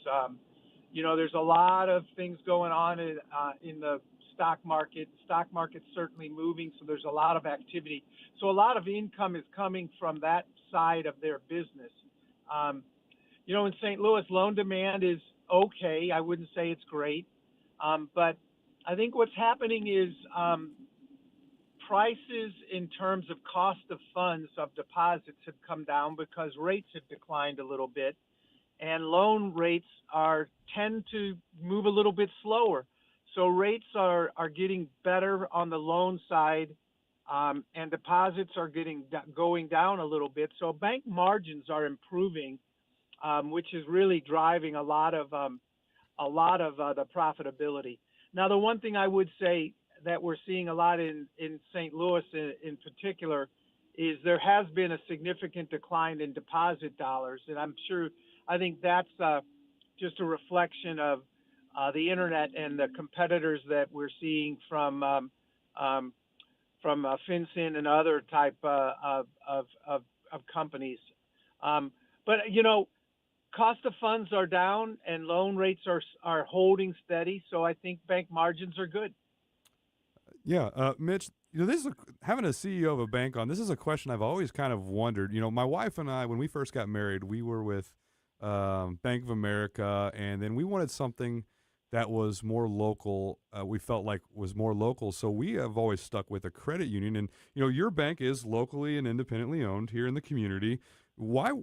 There's a lot of things going on in the stock market. Stock market's certainly moving, so there's a lot of activity. So a lot of income is coming from that side of their business. In St. Louis, loan demand is okay. I wouldn't say it's great, but I think what's happening is prices in terms of cost of funds of deposits have come down because rates have declined a little bit, and loan rates tend to move a little bit slower. So rates are getting better on the loan side, and deposits are going down a little bit. So bank margins are improving, which is really driving a lot of the profitability. Now, the one thing I would say that we're seeing a lot in St. Louis in particular is there has been a significant decline in deposit dollars. And I think that's just a reflection of the internet and the competitors that we're seeing from FinCEN and other type of companies. But cost of funds are down and loan rates are holding steady. So I think bank margins are good. Yeah, Mitch, this is having a CEO of a bank on. This is a question I've always kind of wondered. My wife and I, when we first got married, we were with Bank of America, and then we wanted something that was more local. We felt like was more local, so we have always stuck with a credit union. And your bank is locally and independently owned here in the community. Why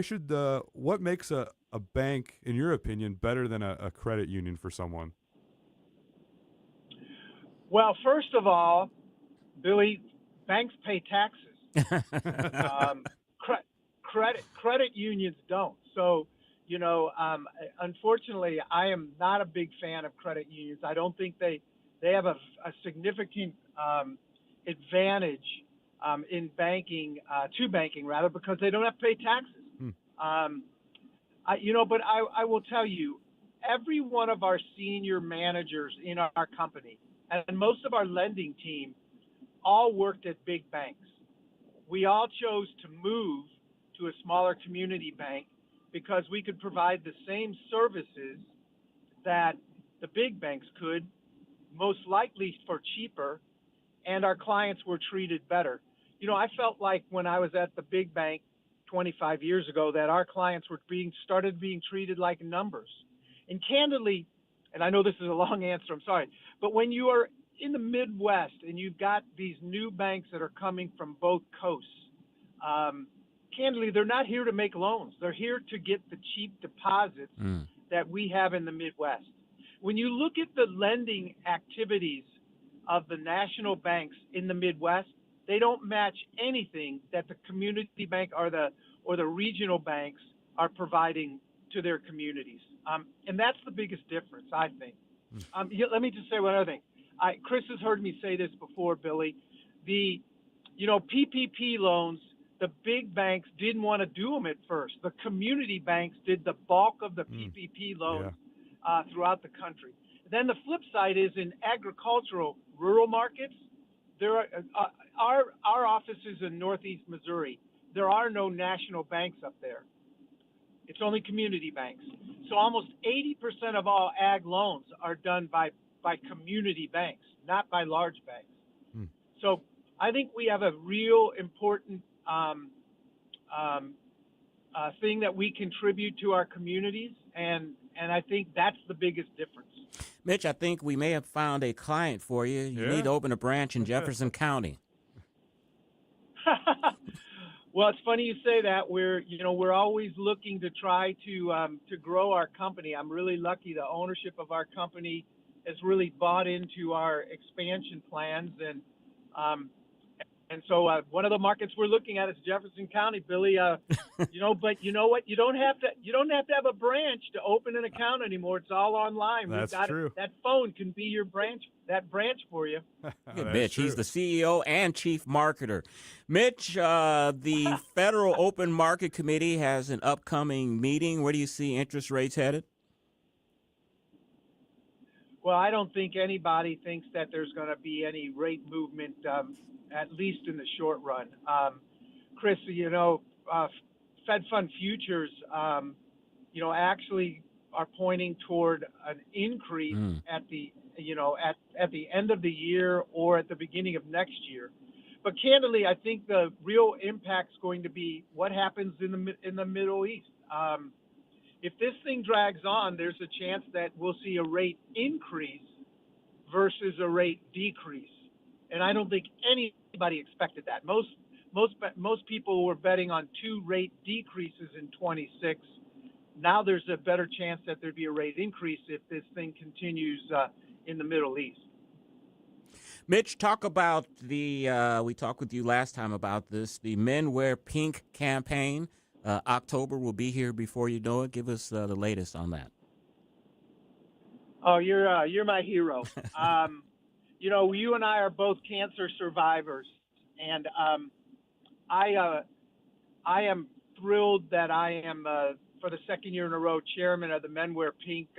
should what makes a bank, in your opinion, better than a credit union for someone? Well, first of all, Billy, banks pay taxes. Credit unions don't. So, unfortunately, I am not a big fan of credit unions. I don't think they they have a significant advantage in banking, to banking rather, because they don't have to pay taxes. But I will tell you, every one of our senior managers in our company and most of our lending team all worked at big banks. We all chose to move to a smaller community bank because we could provide the same services that the big banks could, most likely for cheaper, and our clients were treated better. I felt like when I was at the big bank 25 years ago that our clients were started being treated like numbers. And candidly, and I know this is a long answer, I'm sorry, but when you are in the Midwest and you've got these new banks that are coming from both coasts, candidly, they're not here to make loans. They're here to get the cheap deposits that we have in the Midwest. When you look at the lending activities of the national banks in the Midwest, they don't match anything that the community bank or the regional banks are providing to their communities. And that's the biggest difference, I think. Let me just say one other thing. Chris has heard me say this before, Billy. The PPP loans, the big banks didn't want to do them at first. The community banks did the bulk of the PPP loans throughout the country. Then the flip side is in agricultural rural markets, there are our offices in Northeast Missouri. There are no national banks up there. It's only community banks. So almost 80% of all ag loans are done by community banks, not by large banks. So I think we have a real important thing that we contribute to our communities, and I think that's the biggest difference. Mitch, I think we may have found a client for you. You need to open a branch in Jefferson County. Well, it's funny you say that. We're always looking to try to grow our company. I'm really lucky. The ownership of our company has really bought into our expansion plans, and so one of the markets we're looking at is Jefferson County, Billy. But you know what? You don't have to have a branch to open an account anymore. It's all online. That's true. That phone can be your branch. That branch for you. Look at Mitch. He's the CEO and chief marketer. Mitch, the Federal Open Market Committee has an upcoming meeting. Where do you see interest rates headed? Well, I don't think anybody thinks that there's going to be any rate movement, at least in the short run. Chris, Fed Fund futures, actually are pointing toward an increase at the end of the year or at the beginning of next year. But candidly, I think the real impact's going to be what happens in the Middle East. If this thing drags on, there's a chance that we'll see a rate increase versus a rate decrease. And I don't think anybody expected that. Most people were betting on 2 rate decreases in 26. Now there's a better chance that there'd be a rate increase if this thing continues in the Middle East. Mitch, talk about we talked with you last time about this, the Men Wear Pink campaign. October will be here before you know it. Give us the latest on that. Oh, you're my hero. You and I are both cancer survivors, and I am thrilled that I am, for the second year in a row, chairman of the Men Wear Pink.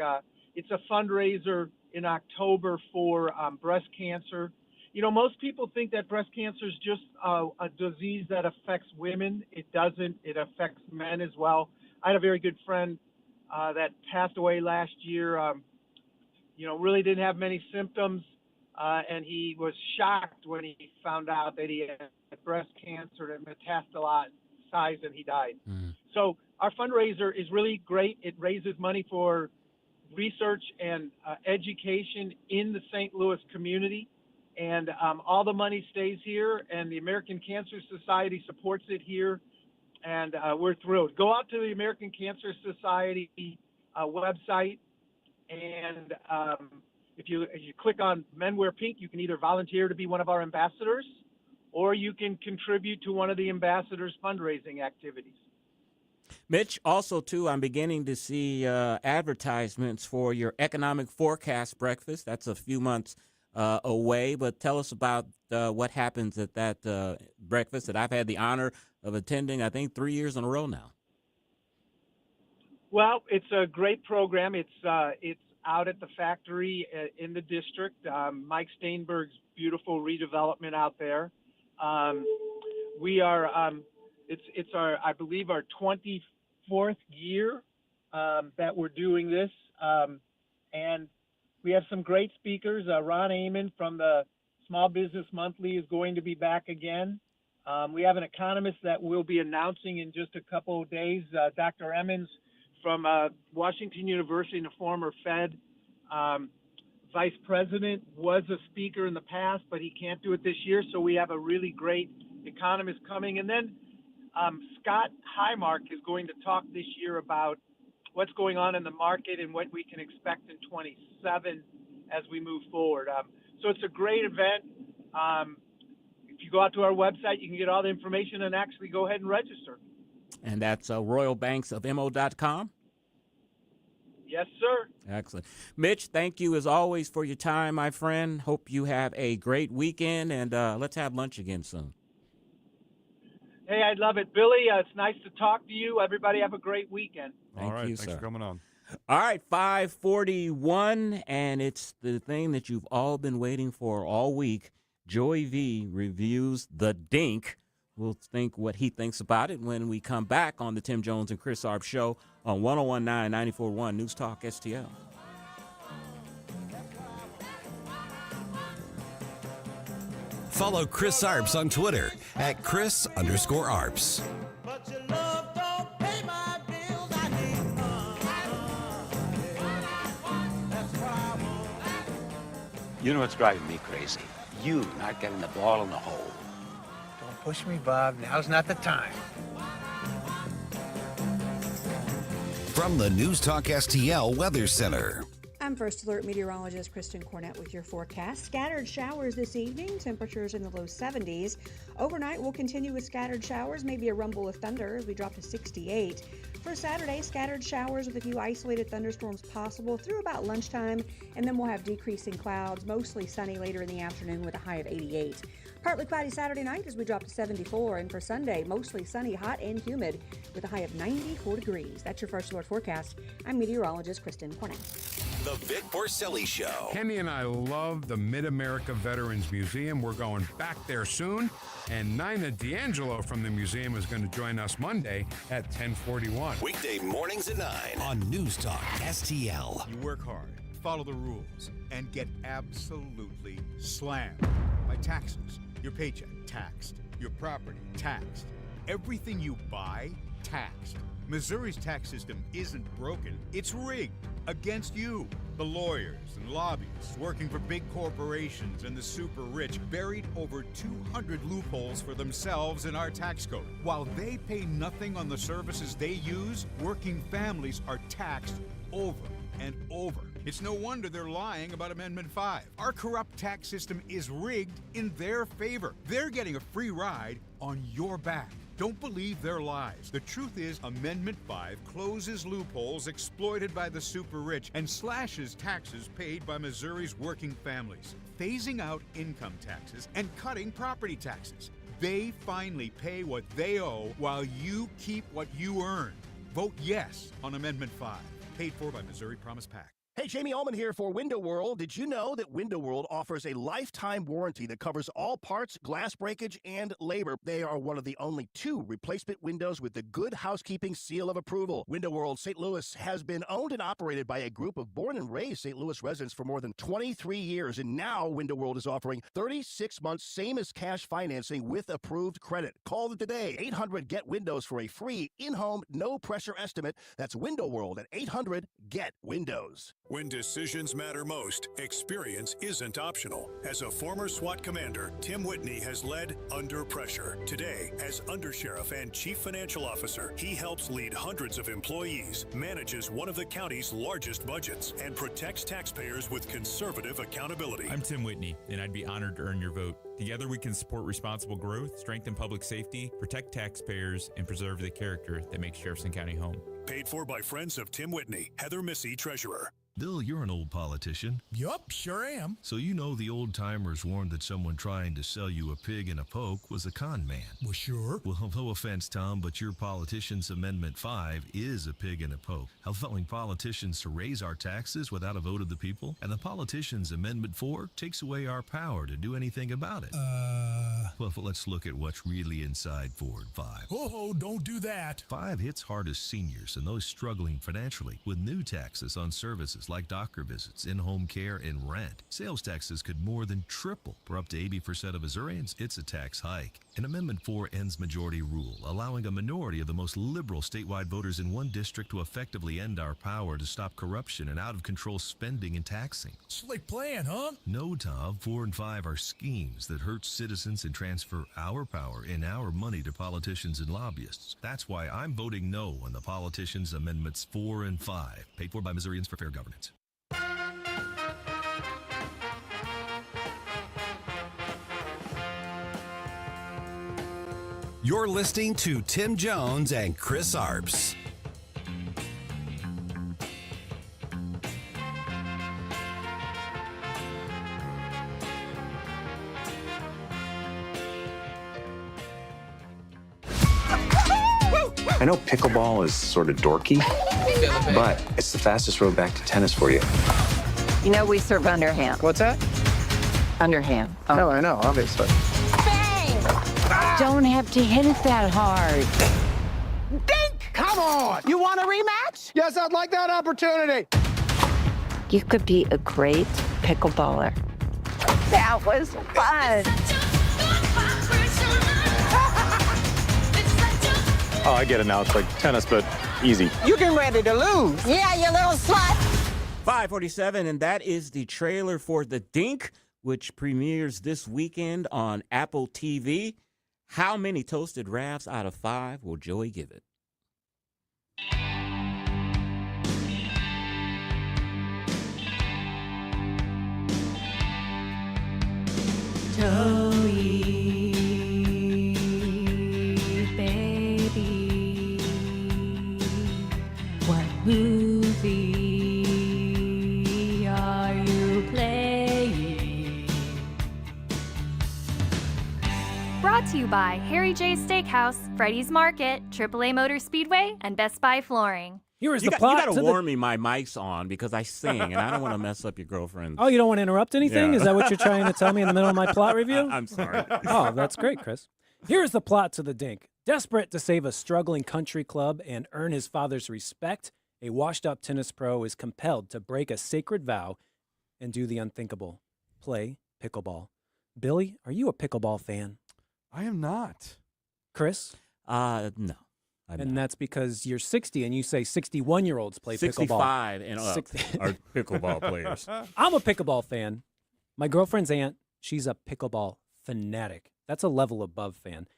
It's a fundraiser in October for breast cancer. Most people think that breast cancer is just a disease that affects women. It doesn't. It affects men as well. I had a very good friend that passed away last year. Really didn't have many symptoms, and he was shocked when he found out that he had breast cancer and metastasized, and he died. So our fundraiser is really great. It raises money for research and education in the St. Louis community. And all the money stays here, and the American Cancer Society supports it here, and we're thrilled. Go out to the American Cancer Society website, and if you click on Men Wear Pink, you can either volunteer to be one of our ambassadors, or you can contribute to one of the ambassadors' fundraising activities. Mitch, also, too, I'm beginning to see advertisements for your economic forecast breakfast. That's a few months away. But tell us about what happens at that breakfast that I've had the honor of attending, I think, 3 years in a row now. Well, it's a great program. It's out at the factory in the district. Mike Steinberg's beautiful redevelopment out there. We are it's our, I believe, our 24th year that we're doing this, and we have some great speakers. Ron Amon from the Small Business Monthly is going to be back again. We have an economist that we'll be announcing in just a couple of days, Dr. Emmons from Washington University and a former Fed vice president, was a speaker in the past, but he can't do it this year. So we have a really great economist coming. And then Scott Highmark is going to talk this year about what's going on in the market and what we can expect in 27 as we move forward. So it's a great event. If you go out to our website, you can get all the information and actually go ahead and register. And that's royalbanksofmo.com? Yes, sir. Excellent. Mitch, thank you as always for your time, my friend. Hope you have a great weekend, and let's have lunch again soon. Hey, I'd love it. Billy, it's nice to talk to you. Everybody have a great weekend. Thank you, thanks sir. for coming on. All right, 5:41, and it's the thing that you've all been waiting for all week. Joey V reviews the Dink. We'll think what he thinks about it when we come back on the Tim Jones and Chris Arps Show on 101.9 94.1 News Talk STL. Follow Chris Arps on Twitter at Chris_Arps. You know what's driving me crazy? You not getting the ball in the hole. Don't push me, Bob. Now's not the time. From the News Talk STL Weather Center. I'm First Alert meteorologist Kristen Cornett with your forecast. Scattered showers this evening, temperatures in the low 70s. Overnight, we'll continue with scattered showers, maybe a rumble of thunder as we drop to 68. For Saturday, scattered showers with a few isolated thunderstorms possible through about lunchtime, and then we'll have decreasing clouds, mostly sunny later in the afternoon with a high of 88. Partly cloudy Saturday night as we drop to 74, and for Sunday, mostly sunny, hot, and humid with a high of 94 degrees. That's your First Alert forecast. I'm meteorologist Kristen Cornett. The Vic Porcelli Show. Kenny and I love the Mid-America Veterans Museum. We're going back there soon. And Nina D'Angelo from the museum is going to join us Monday at 10:41. Weekday mornings at 9 on News Talk STL. You work hard, follow the rules, and get absolutely slammed by taxes. Your paycheck, taxed. Your property, taxed. Everything you buy, taxed. Missouri's tax system isn't broken, it's rigged against you. The lawyers and lobbyists working for big corporations and the super rich buried over 200 loopholes for themselves in our tax code. While they pay nothing on the services they use, working families are taxed over and over. It's no wonder they're lying about Amendment 5. Our corrupt tax system is rigged in their favor. They're getting a free ride on your back. Don't believe their lies. The truth is, Amendment 5 closes loopholes exploited by the super rich and slashes taxes paid by Missouri's working families, phasing out income taxes and cutting property taxes. They finally pay what they owe while you keep what you earn. Vote yes on Amendment 5. Paid for by Missouri Promise PAC. Hey, Jamie Allman here for Window World. Did you know that Window World offers a lifetime warranty that covers all parts, glass breakage, and labor? They are one of the only 2 replacement windows with the Good Housekeeping seal of approval. Window World St. Louis has been owned and operated by a group of born and raised St. Louis residents for more than 23 years, and now Window World is offering 36 months same as cash financing with approved credit. Call them today, 800-GET-WINDOWS for a free in-home, no-pressure estimate. That's Window World at 800-GET-WINDOWS. When decisions matter most, experience isn't optional. As a former SWAT commander, Tim Whitney has led Under Pressure. Today, as Undersheriff and Chief Financial Officer, he helps lead hundreds of employees, manages one of the county's largest budgets, and protects taxpayers with conservative accountability. I'm Tim Whitney, and I'd be honored to earn your vote. Together we can support responsible growth, strengthen public safety, protect taxpayers, and preserve the character that makes Jefferson County home. Paid for by friends of Tim Whitney. Heather Missy, Treasurer. Bill, you're an old politician. Yup, sure am. So you know the old-timers warned that someone trying to sell you a pig in a poke was a con man. Well, sure. Well, no offense, Tom, but your politician's Amendment 5 is a pig in a poke, allowing politicians to raise our taxes without a vote of the people, and the politician's Amendment 4 takes away our power to do anything about it. Well, let's look at what's really inside Ford 5. Oh, don't do that. 5 hits hardest seniors and those struggling financially with new taxes on services like doctor visits, in-home care, and rent. Sales taxes could more than triple. For up to 80% of Missourians, it's a tax hike. And Amendment 4 ends majority rule, allowing a minority of the most liberal statewide voters in one district to effectively end our power to stop corruption and out-of-control spending and taxing. Slick plan, huh? No, Tom. 4 and 5 are schemes that hurt citizens and transfer our power and our money to politicians and lobbyists. That's why I'm voting no on the politicians' Amendments 4 and 5, paid for by Missourians for fair governance. You're listening to Tim Jones and Chris Arps. I know pickleball is sort of dorky, but it's the fastest road back to tennis for you. You know we serve underhand. What's that? Underhand. Oh. No, I know, obviously. Don't have to hit it that hard. Dink! Come on! You want a rematch? Yes, I'd like that opportunity. You could be a great pickleballer. That was fun. Oh, I get it now. It's like tennis, but easy. You getting ready to lose. Yeah, you little slut. 5:47, and that is the trailer for The Dink, which premieres this weekend on Apple TV. How many toasted rafts out of 5 will Joey give it? Joey, baby, what movie are you playing? Brought to you by Harry J's Steakhouse, Freddy's Market, AAA Motor Speedway, and Best Buy Flooring. Here is You the got plot. to warn me my mic's on because I sing, and I don't want to mess up your girlfriend. Oh, you don't want to interrupt anything? Yeah. Is that what you're trying to tell me in the middle of my plot review? I'm sorry. Oh, that's great, Chris. Here is the plot to The Dink. Desperate to save a struggling country club and earn his father's respect, a washed-up tennis pro is compelled to break a sacred vow and do the unthinkable. Play pickleball. Billy, are you a pickleball fan? I am not. Chris? No. And that's because you're 60 and you say 61-year-olds play 65 pickleball. and up are pickleball players. I'm a pickleball fan. My girlfriend's aunt, she's a pickleball fanatic. That's a level above fan.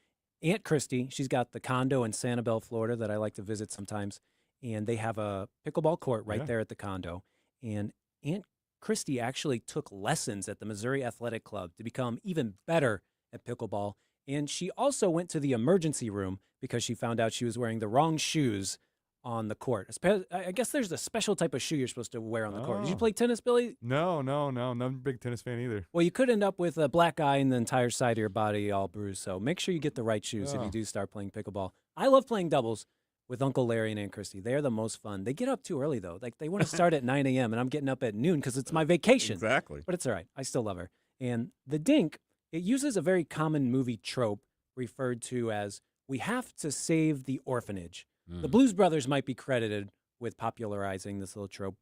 Aunt Christy, she's got the condo in Sanibel, Florida that I like to visit sometimes. And they have a pickleball court right there at the condo. And Aunt Christy actually took lessons at the Missouri Athletic Club to become even better at pickleball. And she also went to the emergency room because she found out she was wearing the wrong shoes on the court. I guess there's a special type of shoe you're supposed to wear on the court. Did you play tennis, Billy? No. Not a big tennis fan either. Well, you could end up with a black eye and the entire side of your body all bruised. So make sure you get the right shoes if you do start playing pickleball. I love playing doubles with Uncle Larry and Aunt Christy. They're the most fun. They get up too early, though. Like, they want to start at 9 a.m., and I'm getting up at noon because it's my vacation. Exactly. But it's all right. I still love her. And The Dink, it uses a very common movie trope referred to as, we have to save the orphanage. The Blues Brothers might be credited with popularizing this little trope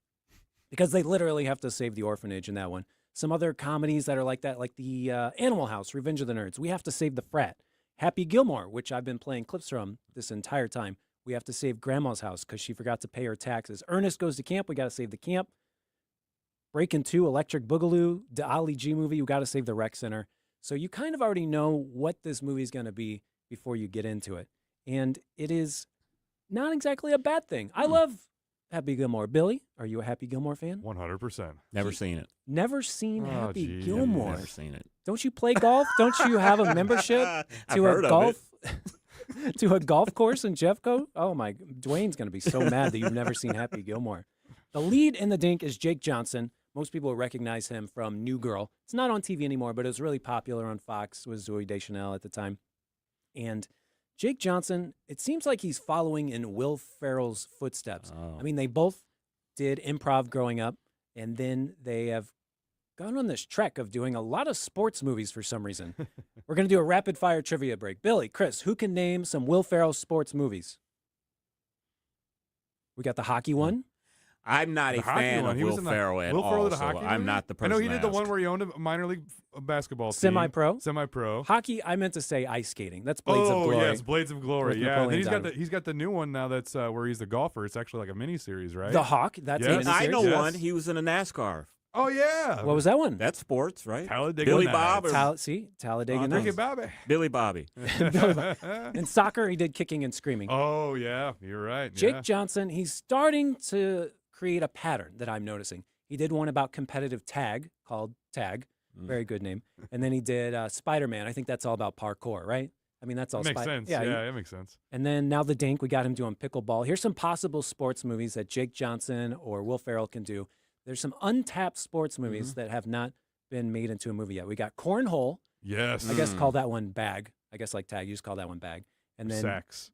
because they literally have to save the orphanage in that one. Some other comedies that are like that, like the Animal House, Revenge of the Nerds, we have to save the frat. Happy Gilmore, which I've been playing clips from this entire time. We have to save Grandma's house because she forgot to pay her taxes. Ernest Goes to Camp, we got to save the camp. Breakin' 2, Electric Boogaloo, the Ali G movie, we got to save the rec center. So you kind of already know what this movie is going to be before you get into it. And it is not exactly a bad thing. I love Happy Gilmore. Billy, are you a Happy Gilmore fan? 100%. Never seen it. Never seen Happy geez. Gilmore. Never seen it. Don't you play golf? Don't you have a membership to a golf to a golf course in Jeffco? Oh my, Dwayne's going to be so mad that you've never seen Happy Gilmore. The lead in the Dink is Jake Johnson. Most people recognize him from New Girl. It's not on TV anymore, but it was really popular on Fox. It was Zooey Deschanel at the time. And Jake Johnson, it seems like he's following in Will Ferrell's footsteps. I mean, they both did improv growing up, and then they have gone on this trek of doing a lot of sports movies for some reason. We're going to do a rapid-fire trivia break. Billy, Chris, who can name some Will Ferrell sports movies? We got the hockey one. I'm not a fan of Will Ferrell at all, so I'm not the person. I know he did the to one ask. where he owned a minor league basketball team. Semi-pro. Semi-pro. Hockey, I meant to say ice skating. That's Blades of Glory. Oh, yes, Blades of Glory. With Yeah, and then Napoleon he's got the new one now that's where he's the golfer. It's actually like a mini-series, right? The Hawk, that's a yes. miniseries. I know Yes. one. He was in a NASCAR. Oh, yeah. What was that one? That's sports, right? Talladega Billy Nights. Bob. Or, Talladega Ricky Nights. Bobby. Billy Bobby. In soccer, he did kicking and screaming. Oh, yeah, you're right. Jake yeah. Johnson, he's starting to create a pattern that I'm noticing. He did one about competitive tag called Tag. Very good name. And then he did Spider-Man. I think that's all about parkour, right? I mean, that's all. Makes sense. Yeah, it makes sense. And then now the Dink, we got him doing pickleball. Here's some possible sports movies that Jake Johnson or Will Ferrell can do. There's some untapped sports movies that have not been made into a movie yet. We got Cornhole. Yes. I guess call that one Bag. I guess like Tag, you just call that one Bag. And then Sex.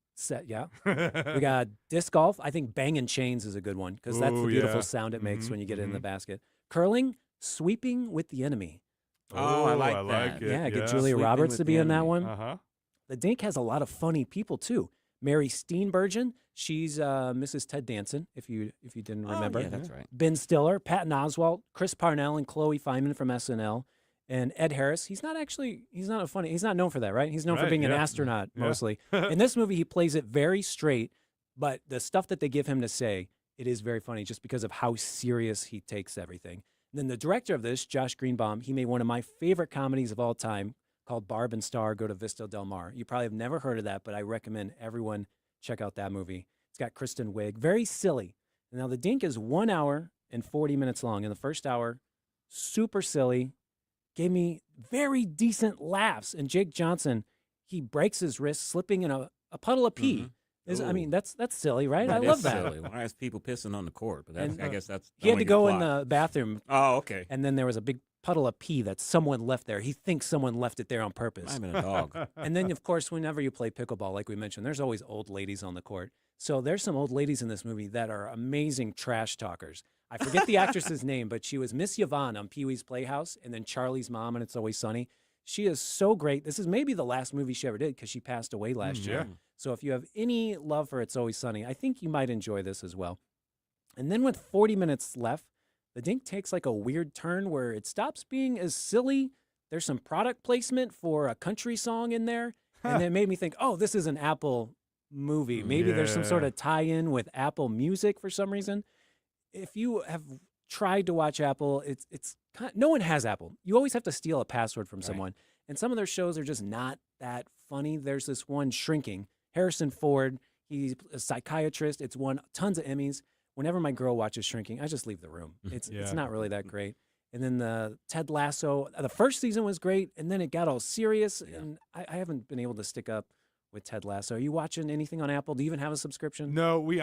Yeah. We got disc golf. I think Bangin' Chains is a good one because that's the beautiful yeah. sound it makes when you get it in the basket. Curling, Sweeping with the Enemy. Oh, I like that. Like it. Yeah, get yes. Julia Sweeping Roberts with to the be in that Enemy. one. Uh-huh. The Dink has a lot of funny people too. Mary Steenburgen, she's Mrs. Ted Danson, if you didn't remember. Yeah, that's right. Ben Stiller, Patton Oswalt, Chris Parnell, and Chloe Fineman from SNL, and Ed Harris. He's not known for that, right? He's known for Right, being an yeah. astronaut Yeah. mostly. In this movie, he plays it very straight, but the stuff that they give him to say, it is very funny just because of how serious he takes everything. And then the director of this, Josh Greenbaum, he made one of my favorite comedies of all time called Barb and Star Go to Vista Del Mar. You probably have never heard of that, but I recommend everyone check out that movie. It's got Kristen Wiig. Very silly. And now the Dink is 1 hour and 40 minutes long. In the first hour, super silly. Gave me very decent laughs. And Jake Johnson, he breaks his wrist slipping in a puddle of pee. I mean, that's silly, right? I love that. Silly. Why is people pissing on the court? But that's, I guess that's He had only to go your in plot. the bathroom. Oh, okay. And then there was a big puddle of pee that someone left there. He thinks someone left it there on purpose. I'm in a dog. And then, of course, whenever you play pickleball, like we mentioned, there's always old ladies on the court. So there's some old ladies in this movie that are amazing trash talkers. I forget the actress's name, but she was Miss Yvonne on Pee-wee's Playhouse and then Charlie's mom and It's Always Sunny. She is so great. This is maybe the last movie she ever did because she passed away last year. So if you have any love for It's Always Sunny, I think you might enjoy this as well. And then with 40 minutes left, the Dink takes like a weird turn where it stops being as silly. There's some product placement for a country song in there. And it made me think, oh, this is an Apple movie. Maybe there's some sort of tie-in with Apple Music for some reason. If you have tried to watch Apple, it's no one has Apple. You always have to steal a password from someone. And some of their shows are just not that funny. There's this one, Shrinking. Harrison Ford, he's a psychiatrist. It's won tons of Emmys. Whenever my girl watches Shrinking, I just leave the room. It's not really that great. And then the Ted Lasso, the first season was great, and then it got all serious, and I haven't been able to stick up with Ted Lasso. Are you watching anything on Apple? Do you even have a subscription? No, we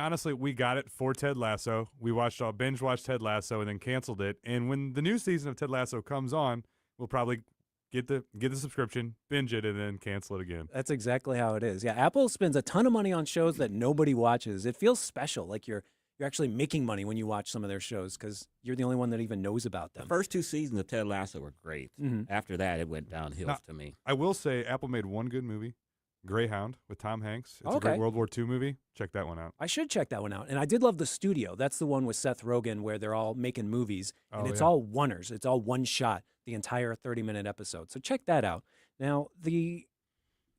got it for Ted Lasso. We binge watched Ted Lasso and then canceled it. And when the new season of Ted Lasso comes on, we'll probably get the subscription, binge it, and then cancel it again. That's exactly how it is. Yeah, Apple spends a ton of money on shows that nobody watches. It feels special, like you're actually making money when you watch some of their shows because you're the only one that even knows about them. The first 2 seasons of Ted Lasso were great. After that, it went downhill to me. I will say Apple made one good movie, Greyhound with Tom Hanks. It's a Okay. great World War II movie. Check that one out. I should check that one out. And I did love The Studio. That's the one with Seth Rogen where they're all making movies. And it's all oneers. It's all one shot, the entire 30-minute episode. So check that out. Now, the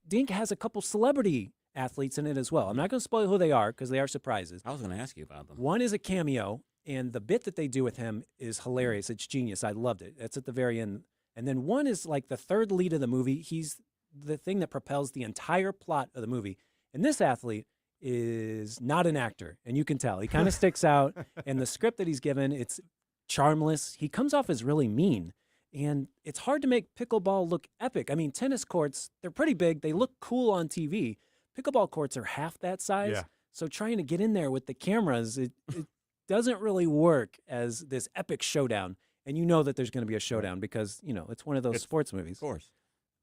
Dink has a couple celebrity athletes in it as well. I'm not going to spoil who they are because they are surprises. I was going to ask you about them. One is a cameo, and the bit that they do with him is hilarious. It's genius. I loved it. It's at the very end. And then one is like the third lead of the movie. He's the thing that propels the entire plot of the movie. And this athlete is not an actor, and you can tell. He kind of sticks out. And the script that he's given, it's charmless. He comes off as really mean. And it's hard to make pickleball look epic. I mean, tennis courts, they're pretty big. They look cool on TV. Pickleball courts are half that size. Yeah. So trying to get in there with the cameras, doesn't really work as this epic showdown. And you know that there's going to be a showdown because, it's one of those sports movies. Of course.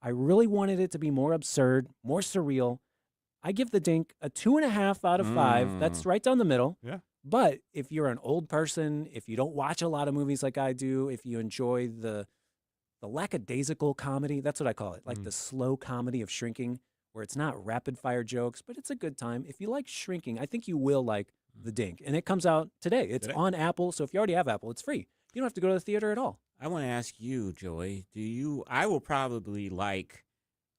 I really wanted it to be more absurd, more surreal. I give The Dink a 2.5 out of 5. That's right down the middle. Yeah. But if you're an old person, if you don't watch a lot of movies like I do, if you enjoy the lackadaisical comedy, that's what I call it, like the slow comedy of Shrinking, where it's not rapid-fire jokes, but it's a good time. If you like Shrinking, I think you will like The Dink. And it comes out today. It's on Apple, so if you already have Apple, it's free. You don't have to go to the theater at all. I want to ask you, Joey, I will probably like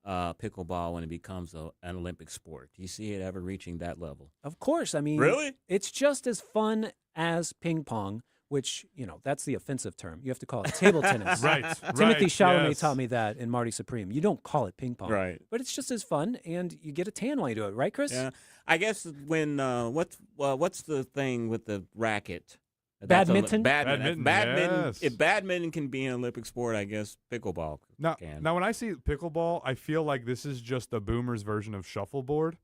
pickleball when it becomes an Olympic sport. Do you see it ever reaching that level? Of course. I mean, really? It's just as fun as ping pong, which, that's the offensive term. You have to call it table tennis. Right. Timothy Chalamet yes. taught me that in Marty Supreme. You don't call it ping pong. Right. But it's just as fun, and you get a tan while you do it. Right, Chris? Yeah. I guess when what's the thing with the racket? Badminton? Badminton. Yes. If badminton can be an Olympic sport, I guess pickleball can. Now, when I see pickleball, I feel like this is just the boomers' version of shuffleboard.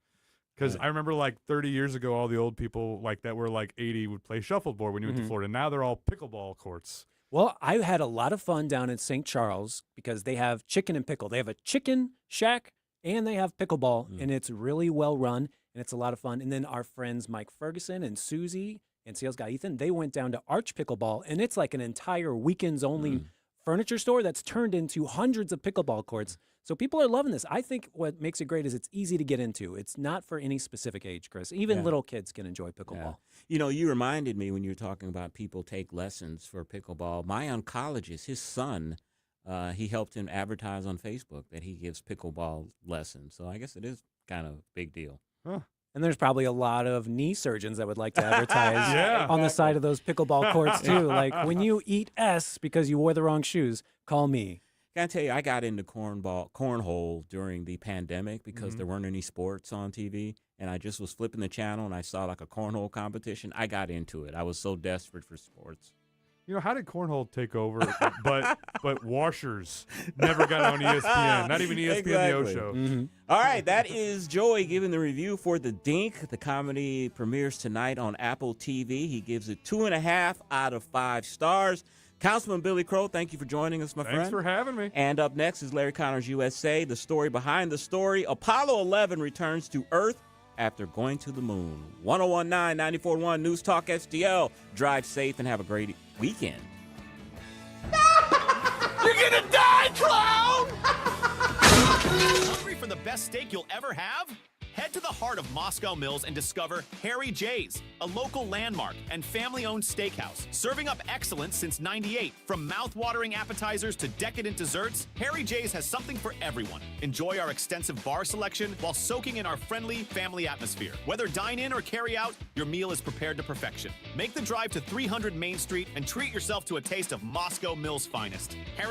Because I remember 30 years ago, all the old people that were 80 would play shuffleboard when you went to Florida. Now they're all pickleball courts. Well, I had a lot of fun down in St. Charles because they have chicken and pickle. They have a chicken shack and they have pickleball, and it's really well run, and it's a lot of fun. And then our friends Mike Ferguson and Susie and sales guy Ethan, they went down to Arch Pickleball, and it's like an entire weekends-only furniture store that's turned into hundreds of pickleball courts. So people are loving this. I think what makes it great is it's easy to get into. It's not for any specific age, Chris. Even little kids can enjoy pickleball. Yeah. You reminded me when you were talking about people take lessons for pickleball. My oncologist, his son, he helped him advertise on Facebook that he gives pickleball lessons. So I guess it is kind of a big deal. Huh. And there's probably a lot of knee surgeons that would like to advertise on the side of those pickleball courts, too. Like, when you eat S because you wore the wrong shoes, call me. Can I tell you, I got into cornhole during the pandemic because there weren't any sports on TV, and I just was flipping the channel, and I saw a cornhole competition. I got into it. I was so desperate for sports. How did cornhole take over? but washers never got on ESPN. Not even ESPN The O Show. All right, that is Joey giving the review for The Dink. The comedy premieres tonight on Apple TV. He gives it 2.5 out of 5 stars. Councilman Billy Crow, thank you for joining us, my friend. Thanks for having me. And up next is Larry Connor's USA, the story behind the story. Apollo 11 returns to Earth after going to the moon. 101.9, 94.1 News Talk STL. Drive safe and have a great weekend. You're gonna die, clown! Hungry for the best steak you'll ever have? Head to the heart of Moscow Mills and discover Harry J's, a local landmark and family-owned steakhouse, serving up excellence since '98. From mouth-watering appetizers to decadent desserts, Harry J's has something for everyone. Enjoy our extensive bar selection while soaking in our friendly family atmosphere. Whether dine in or carry out, your meal is prepared to perfection. Make the drive to 300 Main Street and treat yourself to a taste of Moscow Mills' finest. Harry